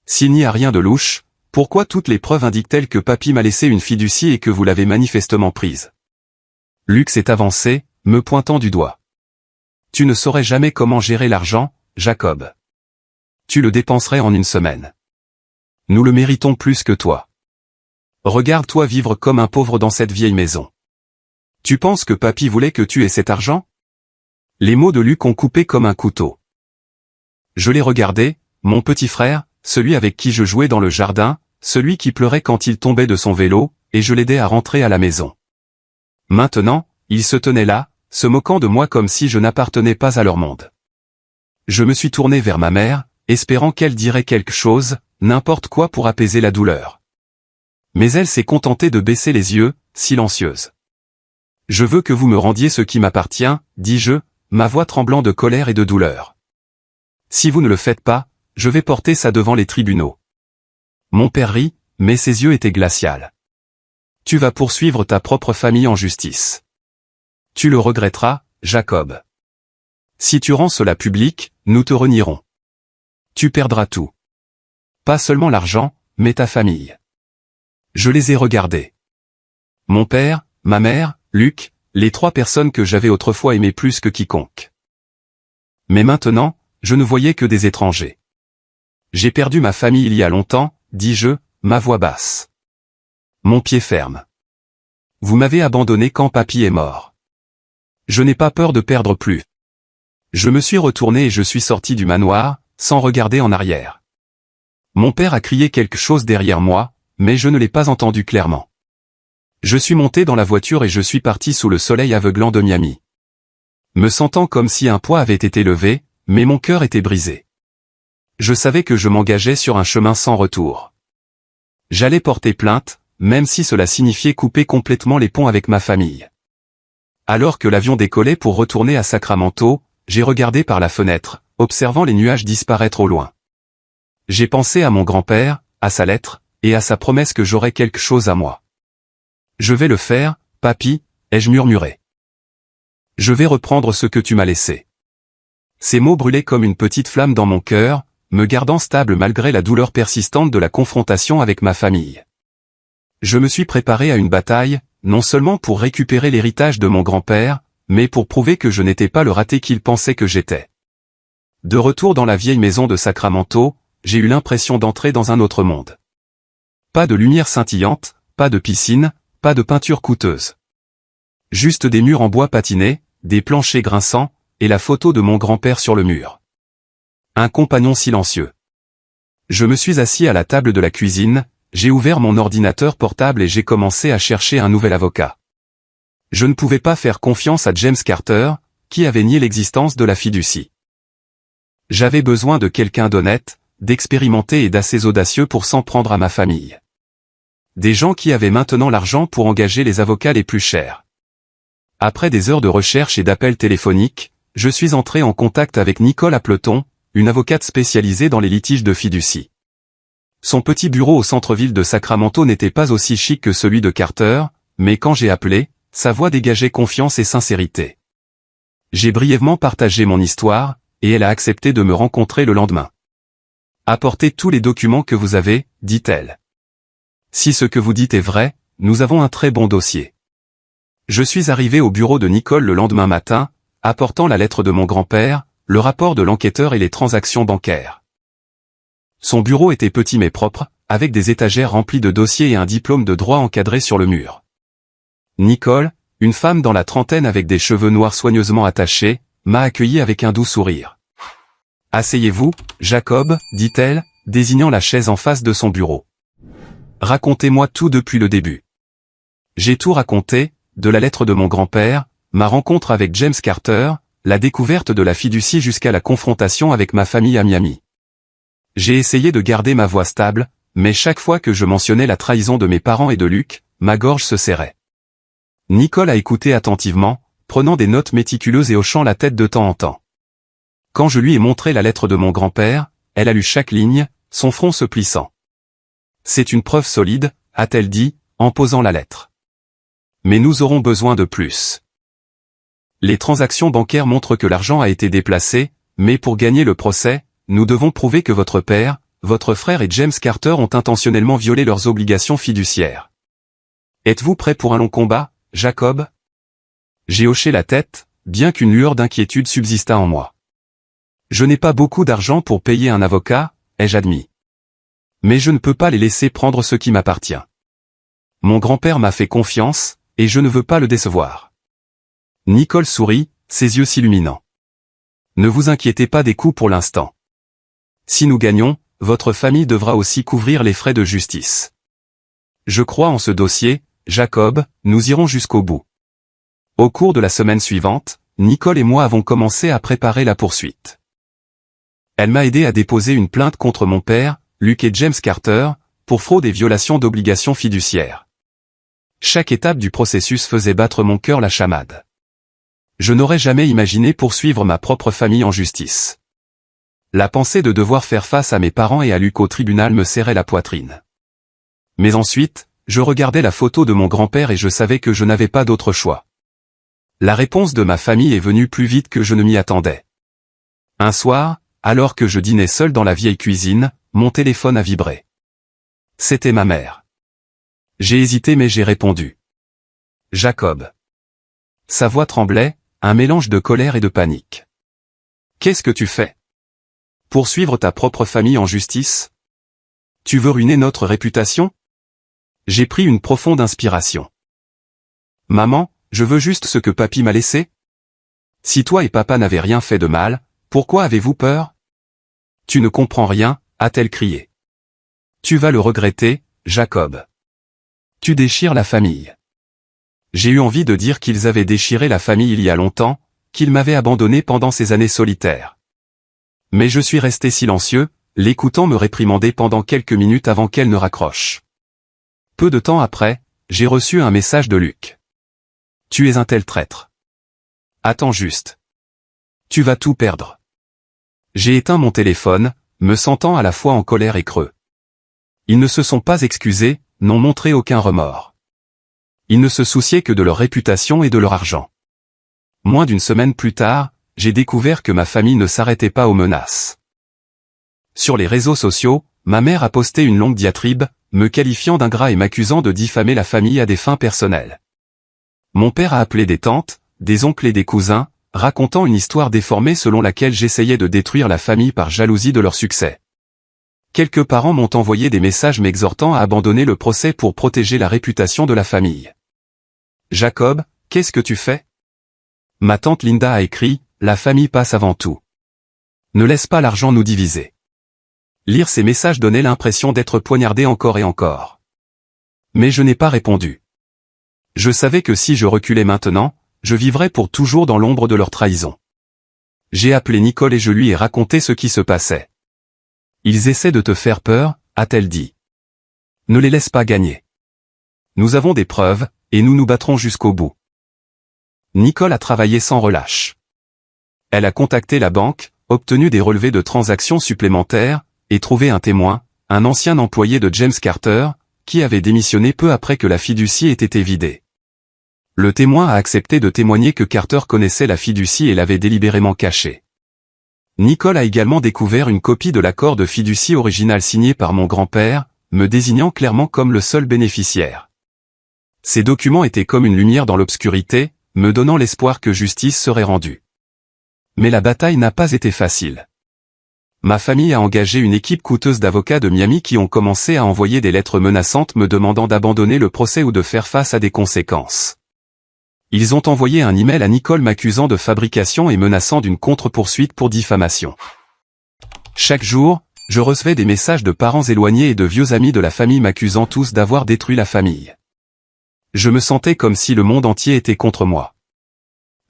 S'il n'y a rien de louche, pourquoi toutes les preuves indiquent-elles que papy m'a laissé une fiducie et que vous l'avez manifestement prise? Luc s'est avancé, me pointant du doigt. Tu ne saurais jamais comment gérer l'argent, Jacob. Tu le dépenserais en une semaine. Nous le méritons plus que toi. Regarde-toi vivre comme un pauvre dans cette vieille maison. Tu penses que papy voulait que tu aies cet argent? Les mots de Luc ont coupé comme un couteau. Je l'ai regardé, mon petit frère, celui avec qui je jouais dans le jardin, celui qui pleurait quand il tombait de son vélo, et je l'aidais à rentrer à la maison. Maintenant, il se tenait là, se moquant de moi comme si je n'appartenais pas à leur monde. Je me suis tourné vers ma mère, espérant qu'elle dirait quelque chose, n'importe quoi pour apaiser la douleur. Mais elle s'est contentée de baisser les yeux, silencieuse. Je veux que vous me rendiez ce qui m'appartient, dis-je, ma voix tremblant de colère et de douleur. Si vous ne le faites pas, je vais porter ça devant les tribunaux. Mon père rit, mais ses yeux étaient glaciaux. Tu vas poursuivre ta propre famille en justice. Tu le regretteras, Jacob. Si tu rends cela public, nous te renierons. Tu perdras tout. Pas seulement l'argent, mais ta famille. Je les ai regardés. Mon père, ma mère, Luc, les 3 personnes que j'avais autrefois aimées plus que quiconque. Mais maintenant, je ne voyais que des étrangers. J'ai perdu ma famille il y a longtemps, dis-je, ma voix basse. Mon pied ferme. Vous m'avez abandonné quand papy est mort. Je n'ai pas peur de perdre plus. Je me suis retourné et je suis sorti du manoir, sans regarder en arrière. Mon père a crié quelque chose derrière moi, mais je ne l'ai pas entendu clairement. Je suis monté dans la voiture et je suis parti sous le soleil aveuglant de Miami. Me sentant comme si un poids avait été levé, mais mon cœur était brisé. Je savais que je m'engageais sur un chemin sans retour. J'allais porter plainte, même si cela signifiait couper complètement les ponts avec ma famille. Alors que l'avion décollait pour retourner à Sacramento, j'ai regardé par la fenêtre, observant les nuages disparaître au loin. J'ai pensé à mon grand-père, à sa lettre, et à sa promesse que j'aurais quelque chose à moi. Je vais le faire, papy, ai-je murmuré. Je vais reprendre ce que tu m'as laissé. Ces mots brûlaient comme une petite flamme dans mon cœur, me gardant stable malgré la douleur persistante de la confrontation avec ma famille. Je me suis préparé à une bataille, non seulement pour récupérer l'héritage de mon grand-père, mais pour prouver que je n'étais pas le raté qu'il pensait que j'étais. De retour dans la vieille maison de Sacramento, j'ai eu l'impression d'entrer dans un autre monde. Pas de lumière scintillante, pas de piscine, pas de peinture coûteuse. Juste des murs en bois patiné, des planchers grinçants, et la photo de mon grand-père sur le mur. Un compagnon silencieux. Je me suis assis à la table de la cuisine, j'ai ouvert mon ordinateur portable et j'ai commencé à chercher un nouvel avocat. Je ne pouvais pas faire confiance à James Carter, qui avait nié l'existence de la fiducie. J'avais besoin de quelqu'un d'honnête, d'expérimenté et d'assez audacieux pour s'en prendre à ma famille. Des gens qui avaient maintenant l'argent pour engager les avocats les plus chers. Après des heures de recherche et d'appels téléphoniques, je suis entré en contact avec Nicole Appleton, une avocate spécialisée dans les litiges de fiducie. Son petit bureau au centre-ville de Sacramento n'était pas aussi chic que celui de Carter, mais quand j'ai appelé, sa voix dégageait confiance et sincérité. J'ai brièvement partagé mon histoire, et elle a accepté de me rencontrer le lendemain. Apportez tous les documents que vous avez, dit-elle. Si ce que vous dites est vrai, nous avons un très bon dossier. Je suis arrivé au bureau de Nicole le lendemain matin, apportant la lettre de mon grand-père, le rapport de l'enquêteur et les transactions bancaires. Son bureau était petit mais propre, avec des étagères remplies de dossiers et un diplôme de droit encadré sur le mur. Nicole, une femme dans la trentaine avec des cheveux noirs soigneusement attachés, m'a accueilli avec un doux sourire. « Asseyez-vous, Jacob, dit-elle, désignant la chaise en face de son bureau. Racontez-moi tout depuis le début. » J'ai tout raconté, de la lettre de mon grand-père, ma rencontre avec James Carter, la découverte de la fiducie jusqu'à la confrontation avec ma famille à Miami. J'ai essayé de garder ma voix stable, mais chaque fois que je mentionnais la trahison de mes parents et de Luc, ma gorge se serrait. Nicole a écouté attentivement, prenant des notes méticuleuses et hochant la tête de temps en temps. Quand je lui ai montré la lettre de mon grand-père, elle a lu chaque ligne, son front se plissant. « C'est une preuve solide, a-t-elle dit, en posant la lettre. Mais nous aurons besoin de plus. Les transactions bancaires montrent que l'argent a été déplacé, mais pour gagner le procès, nous devons prouver que votre père, votre frère et James Carter ont intentionnellement violé leurs obligations fiduciaires. Êtes-vous prêt pour un long combat, Jacob ? » J'ai hoché la tête, bien qu'une lueur d'inquiétude subsistât en moi. Je n'ai pas beaucoup d'argent pour payer un avocat, ai-je admis. Mais je ne peux pas les laisser prendre ce qui m'appartient. Mon grand-père m'a fait confiance, et je ne veux pas le décevoir. Nicole sourit, ses yeux s'illuminant. Ne vous inquiétez pas des coûts pour l'instant. Si nous gagnons, votre famille devra aussi couvrir les frais de justice. Je crois en ce dossier, Jacob, nous irons jusqu'au bout. Au cours de la semaine suivante, Nicole et moi avons commencé à préparer la poursuite. Elle m'a aidé à déposer une plainte contre mon père, Luc et James Carter, pour fraude et violation d'obligations fiduciaires. Chaque étape du processus faisait battre mon cœur la chamade. Je n'aurais jamais imaginé poursuivre ma propre famille en justice. La pensée de devoir faire face à mes parents et à Luc au tribunal me serrait la poitrine. Mais ensuite, je regardais la photo de mon grand-père et je savais que je n'avais pas d'autre choix. La réponse de ma famille est venue plus vite que je ne m'y attendais. Un soir, alors que je dînais seul dans la vieille cuisine, mon téléphone a vibré. C'était ma mère. J'ai hésité mais j'ai répondu. « Jacob. » Sa voix tremblait, un mélange de colère et de panique. « Qu'est-ce que tu fais ? Poursuivre ta propre famille en justice ? Tu veux ruiner notre réputation ? » J'ai pris une profonde inspiration. « Maman, je veux juste ce que papy m'a laissé. Si toi et papa n'avaient rien fait de mal, pourquoi avez-vous peur ? Tu ne comprends rien, a-t-elle crié. Tu vas le regretter, Jacob. Tu déchires la famille. J'ai eu envie de dire qu'ils avaient déchiré la famille il y a longtemps, qu'ils m'avaient abandonné pendant ces années solitaires. Mais je suis resté silencieux, l'écoutant me réprimander pendant quelques minutes avant qu'elle ne raccroche. Peu de temps après, j'ai reçu un message de Luc. Tu es un tel traître. Attends juste. Tu vas tout perdre. J'ai éteint mon téléphone, me sentant à la fois en colère et creux. Ils ne se sont pas excusés, n'ont montré aucun remords. Ils ne se souciaient que de leur réputation et de leur argent. Moins d'une semaine plus tard, j'ai découvert que ma famille ne s'arrêtait pas aux menaces. Sur les réseaux sociaux, ma mère a posté une longue diatribe, me qualifiant d'ingrat et m'accusant de diffamer la famille à des fins personnelles. Mon père a appelé des tantes, des oncles et des cousins, racontant une histoire déformée selon laquelle j'essayais de détruire la famille par jalousie de leur succès. Quelques parents m'ont envoyé des messages m'exhortant à abandonner le procès pour protéger la réputation de la famille. Jacob, qu'est-ce que tu fais ? Ma tante Linda a écrit, la famille passe avant tout. Ne laisse pas l'argent nous diviser. Lire ces messages donnait l'impression d'être poignardé encore et encore. Mais je n'ai pas répondu. Je savais que si je reculais maintenant, je vivrais pour toujours dans l'ombre de leur trahison. J'ai appelé Nicole et je lui ai raconté ce qui se passait. Ils essaient de te faire peur, a-t-elle dit. Ne les laisse pas gagner. Nous avons des preuves, et nous nous battrons jusqu'au bout. Nicole a travaillé sans relâche. Elle a contacté la banque, obtenu des relevés de transactions supplémentaires, et trouvé un témoin, un ancien employé de James Carter, qui avait démissionné peu après que la fiducie ait été vidée. Le témoin a accepté de témoigner que Carter connaissait la fiducie et l'avait délibérément cachée. Nicole a également découvert une copie de l'accord de fiducie original signé par mon grand-père, me désignant clairement comme le seul bénéficiaire. Ces documents étaient comme une lumière dans l'obscurité, me donnant l'espoir que justice serait rendue. Mais la bataille n'a pas été facile. Ma famille a engagé une équipe coûteuse d'avocats de Miami qui ont commencé à envoyer des lettres menaçantes me demandant d'abandonner le procès ou de faire face à des conséquences. Ils ont envoyé un email à Nicole m'accusant de fabrication et menaçant d'une contre-poursuite pour diffamation. Chaque jour, je recevais des messages de parents éloignés et de vieux amis de la famille m'accusant tous d'avoir détruit la famille. Je me sentais comme si le monde entier était contre moi.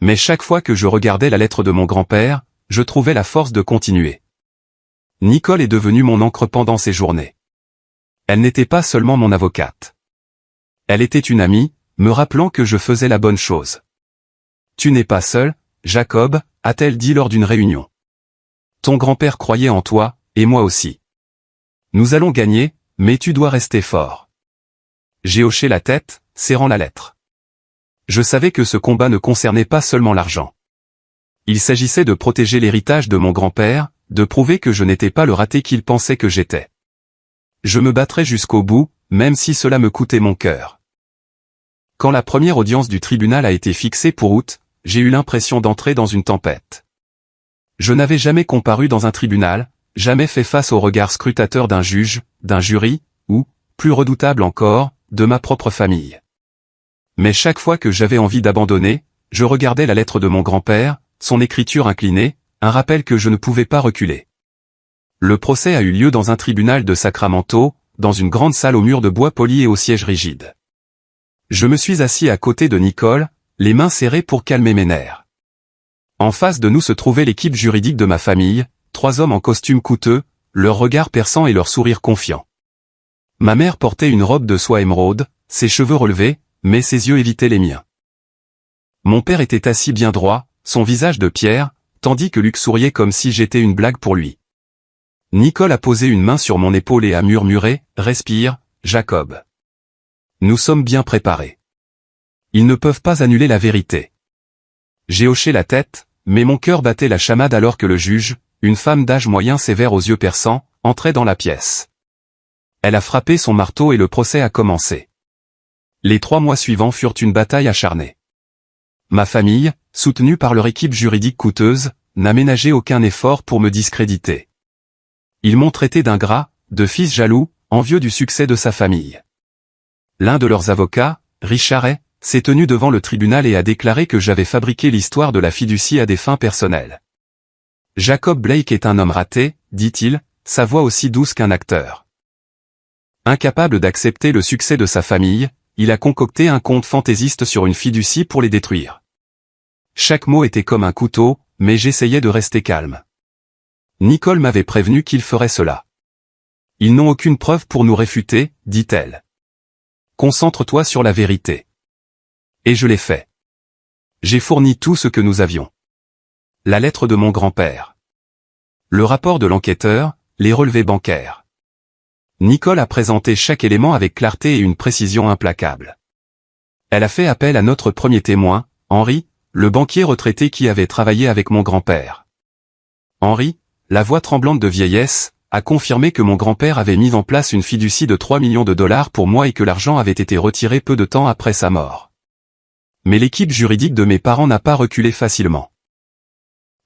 Mais chaque fois que je regardais la lettre de mon grand-père, je trouvais la force de continuer. Nicole est devenue mon encre pendant ces journées. Elle n'était pas seulement mon avocate. Elle était une amie, me rappelant que je faisais la bonne chose. « Tu n'es pas seul, Jacob », a-t-elle dit lors d'une réunion. « Ton grand-père croyait en toi, et moi aussi. Nous allons gagner, mais tu dois rester fort. » J'ai hoché la tête, serrant la lettre. Je savais que ce combat ne concernait pas seulement l'argent. Il s'agissait de protéger l'héritage de mon grand-père, de prouver que je n'étais pas le raté qu'il pensait que j'étais. Je me battrais jusqu'au bout, même si cela me coûtait mon cœur. Quand la première audience du tribunal a été fixée pour août, j'ai eu l'impression d'entrer dans une tempête. Je n'avais jamais comparu dans un tribunal, jamais fait face au regard scrutateur d'un juge, d'un jury, ou, plus redoutable encore, de ma propre famille. Mais chaque fois que j'avais envie d'abandonner, je regardais la lettre de mon grand-père, son écriture inclinée, un rappel que je ne pouvais pas reculer. Le procès a eu lieu dans un tribunal de Sacramento, dans une grande salle aux murs de bois poli et au siège rigide. Je me suis assis à côté de Nicole, les mains serrées pour calmer mes nerfs. En face de nous se trouvait l'équipe juridique de ma famille, 3 hommes en costume coûteux, leur regard perçant et leur sourire confiant. Ma mère portait une robe de soie émeraude, ses cheveux relevés, mais ses yeux évitaient les miens. Mon père était assis bien droit, son visage de pierre, tandis que Luc souriait comme si j'étais une blague pour lui. Nicole a posé une main sur mon épaule et a murmuré « Respire, Jacob. Nous sommes bien préparés. Ils ne peuvent pas annuler la vérité. » J'ai hoché la tête, mais mon cœur battait la chamade alors que le juge, une femme d'âge moyen sévère aux yeux perçants, entrait dans la pièce. Elle a frappé son marteau et le procès a commencé. Les 3 mois suivants furent une bataille acharnée. Ma famille, soutenue par leur équipe juridique coûteuse, n'a ménagé aucun effort pour me discréditer. Ils m'ont traité d'ingrat, de fils jaloux, envieux du succès de sa famille. L'un de leurs avocats, Richard Hay, s'est tenu devant le tribunal et a déclaré que j'avais fabriqué l'histoire de la fiducie à des fins personnelles. Jacob Blake est un homme raté, dit-il, sa voix aussi douce qu'un acteur. Incapable d'accepter le succès de sa famille, il a concocté un conte fantaisiste sur une fiducie pour les détruire. Chaque mot était comme un couteau, mais j'essayais de rester calme. Nicole m'avait prévenu qu'il ferait cela. Ils n'ont aucune preuve pour nous réfuter, dit-elle. Concentre-toi sur la vérité. Et je l'ai fait. J'ai fourni tout ce que nous avions. La lettre de mon grand-père. Le rapport de l'enquêteur, les relevés bancaires. Nicole a présenté chaque élément avec clarté et une précision implacable. Elle a fait appel à notre premier témoin, Henri, le banquier retraité qui avait travaillé avec mon grand-père. Henri, la voix tremblante de vieillesse, a confirmé que mon grand-père avait mis en place une fiducie de 3 millions de dollars pour moi et que l'argent avait été retiré peu de temps après sa mort. Mais l'équipe juridique de mes parents n'a pas reculé facilement.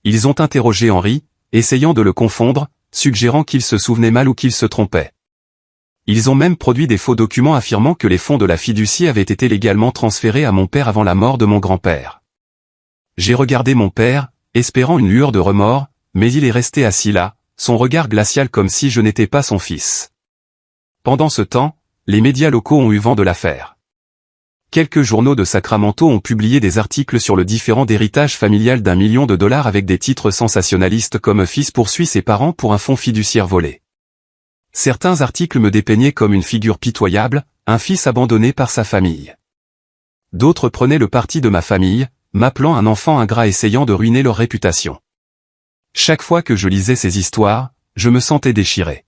Ils ont interrogé Henri, essayant de le confondre, suggérant qu'il se souvenait mal ou qu'il se trompait. Ils ont même produit des faux documents affirmant que les fonds de la fiducie avaient été légalement transférés à mon père avant la mort de mon grand-père. J'ai regardé mon père, espérant une lueur de remords, mais il est resté assis là, son regard glacial comme si je n'étais pas son fils. Pendant ce temps, les médias locaux ont eu vent de l'affaire. Quelques journaux de Sacramento ont publié des articles sur le différend d'héritage familial d'1 million de dollars avec des titres sensationnalistes comme « Fils poursuit ses parents pour un fonds fiduciaire volé ». Certains articles me dépeignaient comme une figure pitoyable, un fils abandonné par sa famille. D'autres prenaient le parti de ma famille, m'appelant un enfant ingrat essayant de ruiner leur réputation. Chaque fois que je lisais ces histoires, je me sentais déchiré.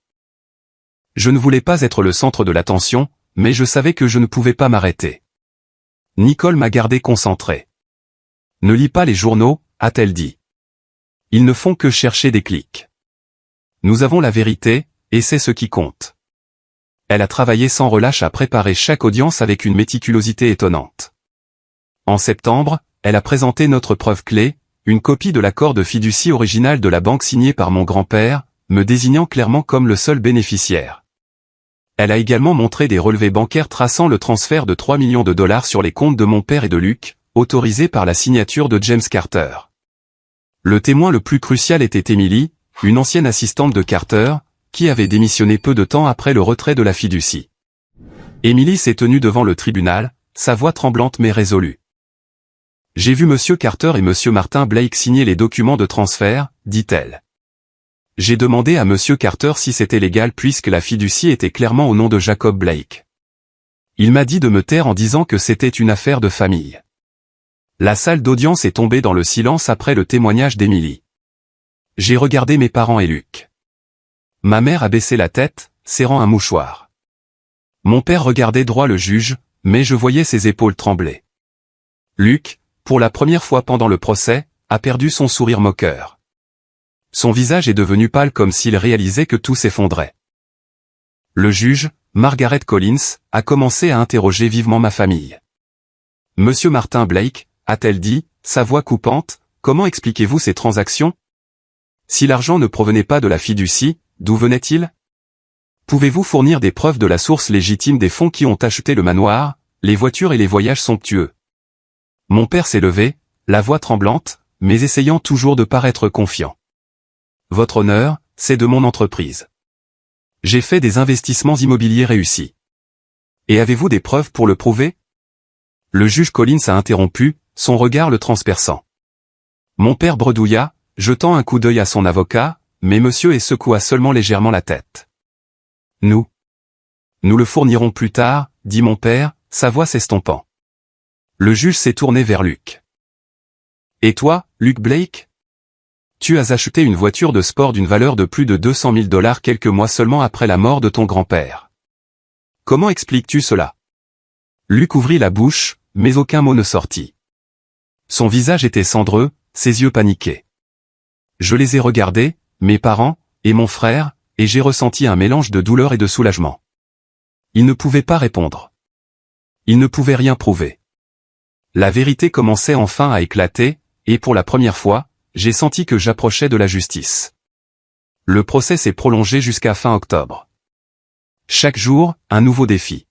Je ne voulais pas être le centre de l'attention, mais je savais que je ne pouvais pas m'arrêter. Nicole m'a gardé concentré. « Ne lis pas les journaux », a-t-elle dit. « Ils ne font que chercher des clics. Nous avons la vérité, et c'est ce qui compte. » Elle a travaillé sans relâche à préparer chaque audience avec une méticulosité étonnante. En septembre, elle a présenté notre preuve clé, une copie de l'accord de fiducie original de la banque signée par mon grand-père, me désignant clairement comme le seul bénéficiaire. Elle a également montré des relevés bancaires traçant le transfert de 3 millions de dollars sur les comptes de mon père et de Luc, autorisé par la signature de James Carter. Le témoin le plus crucial était Emily, une ancienne assistante de Carter, qui avait démissionné peu de temps après le retrait de la fiducie. Emily s'est tenue devant le tribunal, sa voix tremblante mais résolue. « J'ai vu Monsieur Carter et Monsieur Martin Blake signer les documents de transfert, dit-elle. J'ai demandé à Monsieur Carter si c'était légal puisque la fiducie était clairement au nom de Jacob Blake. Il m'a dit de me taire en disant que c'était une affaire de famille. » La salle d'audience est tombée dans le silence après le témoignage d'Emily. J'ai regardé mes parents et Luc. Ma mère a baissé la tête, serrant un mouchoir. Mon père regardait droit le juge, mais je voyais ses épaules trembler. Luc, pour la première fois pendant le procès, a perdu son sourire moqueur. Son visage est devenu pâle comme s'il réalisait que tout s'effondrait. Le juge, Margaret Collins, a commencé à interroger vivement ma famille. « Monsieur Martin Blake, a-t-elle dit, sa voix coupante, comment expliquez-vous ces transactions? Si l'argent ne provenait pas de la fiducie, d'où venait-il? Pouvez-vous fournir des preuves de la source légitime des fonds qui ont acheté le manoir, les voitures et les voyages somptueux? » Mon père s'est levé, la voix tremblante, mais essayant toujours de paraître confiant. « Votre honneur, c'est de mon entreprise. J'ai fait des investissements immobiliers réussis. Et avez-vous des preuves pour le prouver? » Le juge Collins a interrompu, son regard le transperçant. Mon père bredouilla, jetant un coup d'œil à son avocat, mais monsieur et secoua seulement légèrement la tête. « Nous le fournirons plus tard, dit mon père, sa voix s'estompant. Le juge s'est tourné vers Luc. « Et toi, Luc Blake? Tu as acheté une voiture de sport d'une valeur de plus de 200 000 $ quelques mois seulement après la mort de ton grand-père. Comment expliques-tu cela? » Luc ouvrit la bouche, mais aucun mot ne sortit. Son visage était cendreux, ses yeux paniqués. Je les ai regardés, mes parents, et mon frère, et j'ai ressenti un mélange de douleur et de soulagement. Ils ne pouvaient pas répondre. Ils ne pouvaient rien prouver. La vérité commençait enfin à éclater, et pour la première fois, j'ai senti que j'approchais de la justice. Le procès s'est prolongé jusqu'à fin octobre. Chaque jour, un nouveau défi.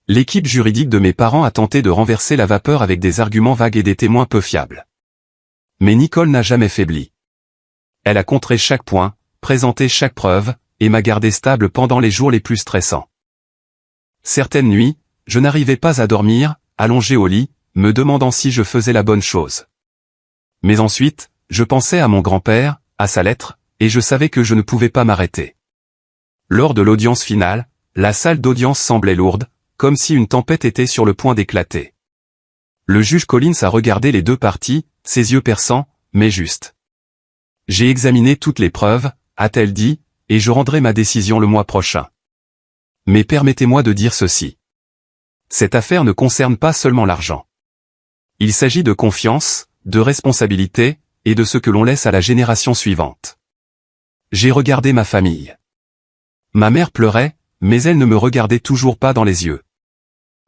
L'équipe juridique de mes parents a tenté de renverser la vapeur avec des arguments vagues et des témoins peu fiables. Mais Nicole n'a jamais faibli. Elle a contré chaque point, présenté chaque preuve, et m'a gardé stable pendant les jours les plus stressants. Certaines nuits, je n'arrivais pas à dormir, allongé au lit, me demandant si je faisais la bonne chose. Mais ensuite, je pensais à mon grand-père, à sa lettre, et je savais que je ne pouvais pas m'arrêter. Lors de l'audience finale, la salle d'audience semblait lourde, comme si une tempête était sur le point d'éclater. Le juge Collins a regardé les deux parties, ses yeux perçants, mais justes. « J'ai examiné toutes les preuves, a-t-elle dit, et je rendrai ma décision le mois prochain. Mais permettez-moi de dire ceci. Cette affaire ne concerne pas seulement l'argent. Il s'agit de confiance, de responsabilité, et de ce que l'on laisse à la génération suivante. J'ai regardé ma famille. Ma mère pleurait, mais elle ne me regardait toujours pas dans les yeux.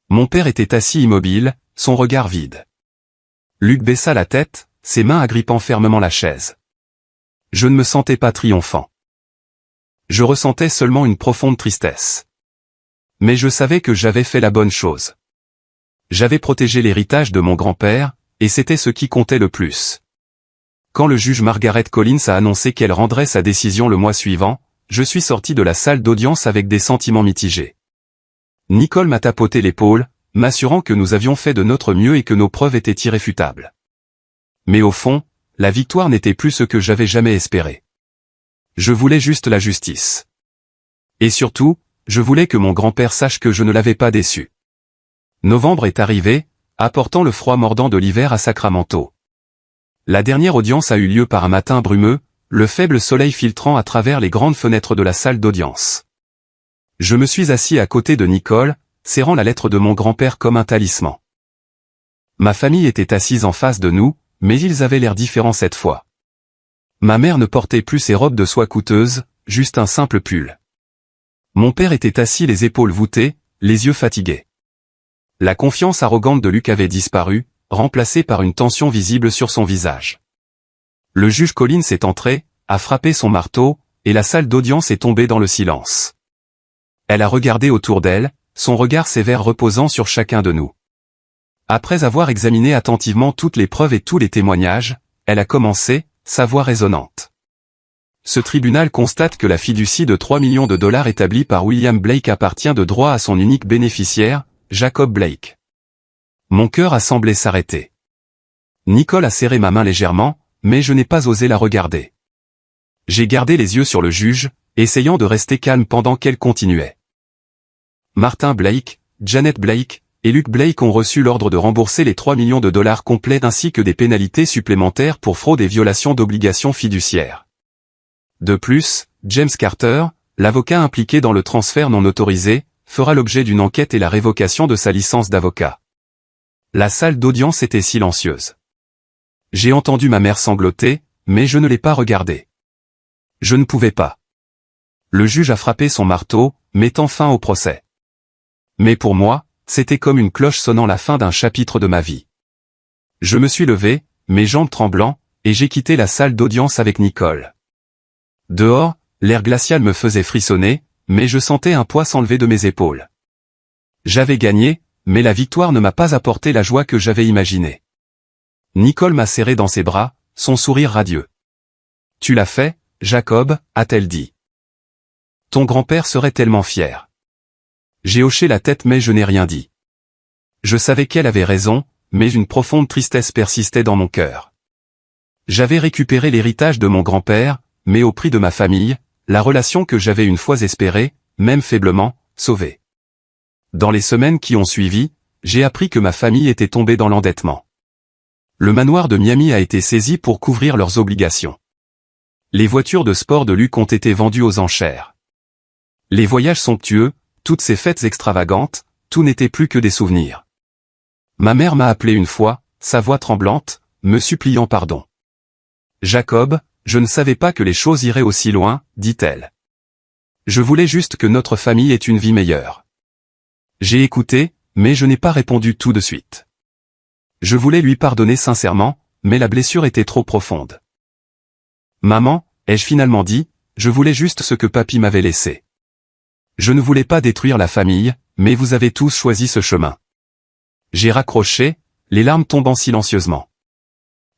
Mon père était assis immobile, son regard vide. Luc baissa la tête, ses mains agrippant fermement la chaise. Je ne me sentais pas triomphant. Je ressentais seulement une profonde tristesse. Mais je savais que j'avais fait la bonne chose. J'avais protégé l'héritage de mon grand-père, et c'était ce qui comptait le plus. Quand le juge Margaret Collins a annoncé qu'elle rendrait sa décision le mois suivant, je suis sorti de la salle d'audience avec des sentiments mitigés. Nicole m'a tapoté l'épaule, m'assurant que nous avions fait de notre mieux et que nos preuves étaient irréfutables. Mais au fond, la victoire n'était plus ce que j'avais jamais espéré. Je voulais juste la justice. Et surtout, je voulais que mon grand-père sache que je ne l'avais pas déçu. Novembre est arrivé, apportant le froid mordant de l'hiver à Sacramento. La dernière audience a eu lieu par un matin brumeux, le faible soleil filtrant à travers les grandes fenêtres de la salle d'audience. Je me suis assis à côté de Nicole, serrant la lettre de mon grand-père comme un talisman. Ma famille était assise en face de nous, mais ils avaient l'air différents cette fois. Ma mère ne portait plus ses robes de soie coûteuses, juste un simple pull. Mon père était assis les épaules voûtées, les yeux fatigués. La confiance arrogante de Luc avait disparu, remplacée par une tension visible sur son visage. Le juge Collins est entré, a frappé son marteau, et la salle d'audience est tombée dans le silence. Elle a regardé autour d'elle, son regard sévère reposant sur chacun de nous. Après avoir examiné attentivement toutes les preuves et tous les témoignages, elle a commencé, sa voix résonnante. Ce tribunal constate que la fiducie de 3 millions de dollars établie par William Blake appartient de droit à son unique bénéficiaire, Jacob Blake. Mon cœur a semblé s'arrêter. Nicole a serré ma main légèrement, mais je n'ai pas osé la regarder. J'ai gardé les yeux sur le juge, essayant de rester calme pendant qu'elle continuait. Martin Blake, Janet Blake et Luke Blake ont reçu l'ordre de rembourser les 3 millions de dollars complets ainsi que des pénalités supplémentaires pour fraude et violation d'obligations fiduciaires. De plus, James Carter, l'avocat impliqué dans le transfert non autorisé, fera l'objet d'une enquête et la révocation de sa licence d'avocat. La salle d'audience était silencieuse. J'ai entendu ma mère sangloter, mais je ne l'ai pas regardée. Je ne pouvais pas. Le juge a frappé son marteau, mettant fin au procès. Mais pour moi, c'était comme une cloche sonnant la fin d'un chapitre de ma vie. Je me suis levé, mes jambes tremblant, et j'ai quitté la salle d'audience avec Nicole. Dehors, l'air glacial me faisait frissonner, mais je sentais un poids s'enlever de mes épaules. J'avais gagné, mais la victoire ne m'a pas apporté la joie que j'avais imaginée. Nicole m'a serré dans ses bras, son sourire radieux. « Tu l'as fait, Jacob » a-t-elle dit. « Ton grand-père serait tellement fier. » J'ai hoché la tête mais je n'ai rien dit. Je savais qu'elle avait raison, mais une profonde tristesse persistait dans mon cœur. J'avais récupéré l'héritage de mon grand-père, mais au prix de ma famille, la relation que j'avais une fois espérée, même faiblement, sauvée. Dans les semaines qui ont suivi, j'ai appris que ma famille était tombée dans l'endettement. Le manoir de Miami a été saisi pour couvrir leurs obligations. Les voitures de sport de Luke ont été vendues aux enchères. Les voyages somptueux, toutes ces fêtes extravagantes, tout n'était plus que des souvenirs. Ma mère m'a appelé une fois, sa voix tremblante, me suppliant pardon. « Jacob, je ne savais pas que les choses iraient aussi loin, dit-elle. Je voulais juste que notre famille ait une vie meilleure. » J'ai écouté, mais je n'ai pas répondu tout de suite. Je voulais lui pardonner sincèrement, mais la blessure était trop profonde. « Maman, ai-je finalement dit, je voulais juste ce que papy m'avait laissé. Je ne voulais pas détruire la famille, mais vous avez tous choisi ce chemin. » J'ai raccroché, les larmes tombant silencieusement.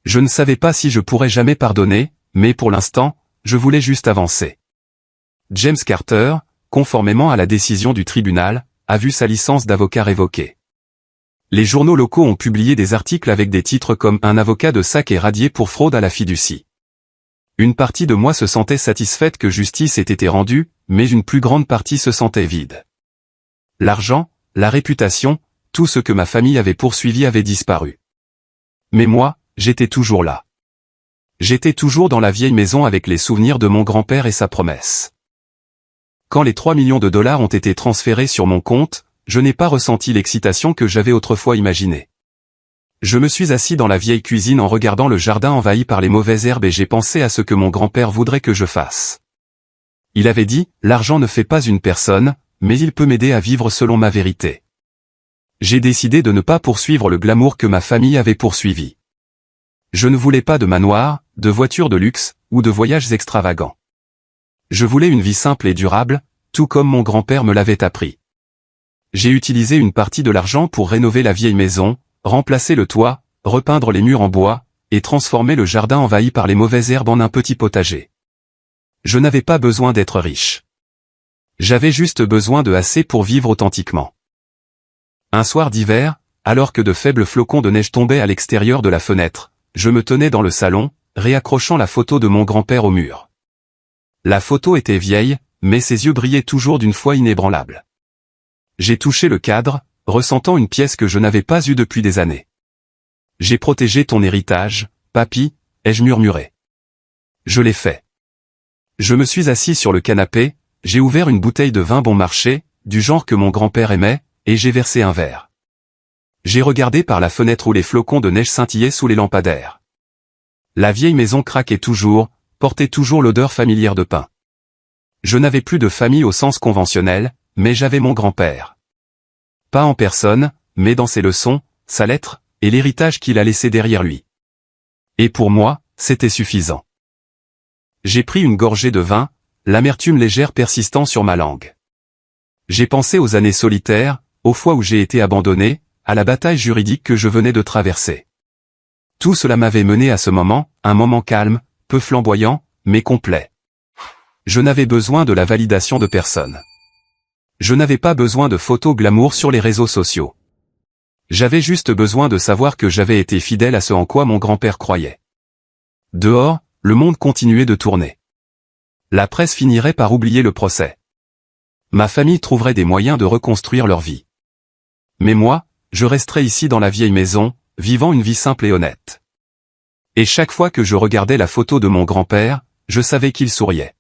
Je ne savais pas si je pourrais jamais pardonner, mais pour l'instant, je voulais juste avancer. James Carter, conformément à la décision du tribunal, a vu sa licence d'avocat révoquée. Les journaux locaux ont publié des articles avec des titres comme « Un avocat de SAC est radié pour fraude à la fiducie ». Une partie de moi se sentait satisfaite que justice ait été rendue, mais une plus grande partie se sentait vide. L'argent, la réputation, tout ce que ma famille avait poursuivi avait disparu. Mais moi, j'étais toujours là. J'étais toujours dans la vieille maison avec les souvenirs de mon grand-père et sa promesse. Quand les 3 millions de dollars ont été transférés sur mon compte, je n'ai pas ressenti l'excitation que j'avais autrefois imaginée. Je me suis assis dans la vieille cuisine en regardant le jardin envahi par les mauvaises herbes et j'ai pensé à ce que mon grand-père voudrait que je fasse. Il avait dit, « L'argent ne fait pas une personne, mais il peut m'aider à vivre selon ma vérité. » J'ai décidé de ne pas poursuivre le glamour que ma famille avait poursuivi. Je ne voulais pas de manoir, de voitures de luxe, ou de voyages extravagants. Je voulais une vie simple et durable, tout comme mon grand-père me l'avait appris. J'ai utilisé une partie de l'argent pour rénover la vieille maison, remplacer le toit, repeindre les murs en bois, et transformer le jardin envahi par les mauvaises herbes en un petit potager. Je n'avais pas besoin d'être riche. J'avais juste besoin de assez pour vivre authentiquement. Un soir d'hiver, alors que de faibles flocons de neige tombaient à l'extérieur de la fenêtre, je me tenais dans le salon, réaccrochant la photo de mon grand-père au mur. La photo était vieille, mais ses yeux brillaient toujours d'une foi inébranlable. J'ai touché le cadre, ressentant une pièce que je n'avais pas eue depuis des années. « J'ai protégé ton héritage, papy », ai-je murmuré. Je l'ai fait. Je me suis assis sur le canapé, j'ai ouvert une bouteille de vin bon marché, du genre que mon grand-père aimait, et j'ai versé un verre. J'ai regardé par la fenêtre où les flocons de neige scintillaient sous les lampadaires. La vieille maison craquait toujours, portait toujours l'odeur familière de pain. Je n'avais plus de famille au sens conventionnel, mais j'avais mon grand-père. Pas en personne, mais dans ses leçons, sa lettre, et l'héritage qu'il a laissé derrière lui. Et pour moi, c'était suffisant. J'ai pris une gorgée de vin, l'amertume légère persistant sur ma langue. J'ai pensé aux années solitaires, aux fois où j'ai été abandonné, à la bataille juridique que je venais de traverser. Tout cela m'avait mené à ce moment, un moment calme, peu flamboyant, mais complet. Je n'avais besoin de la validation de personne. Je n'avais pas besoin de photos glamour sur les réseaux sociaux. J'avais juste besoin de savoir que j'avais été fidèle à ce en quoi mon grand-père croyait. Dehors, le monde continuait de tourner. La presse finirait par oublier le procès. Ma famille trouverait des moyens de reconstruire leur vie. Mais moi, je resterais ici dans la vieille maison, vivant une vie simple et honnête. Et chaque fois que je regardais la photo de mon grand-père, je savais qu'il souriait.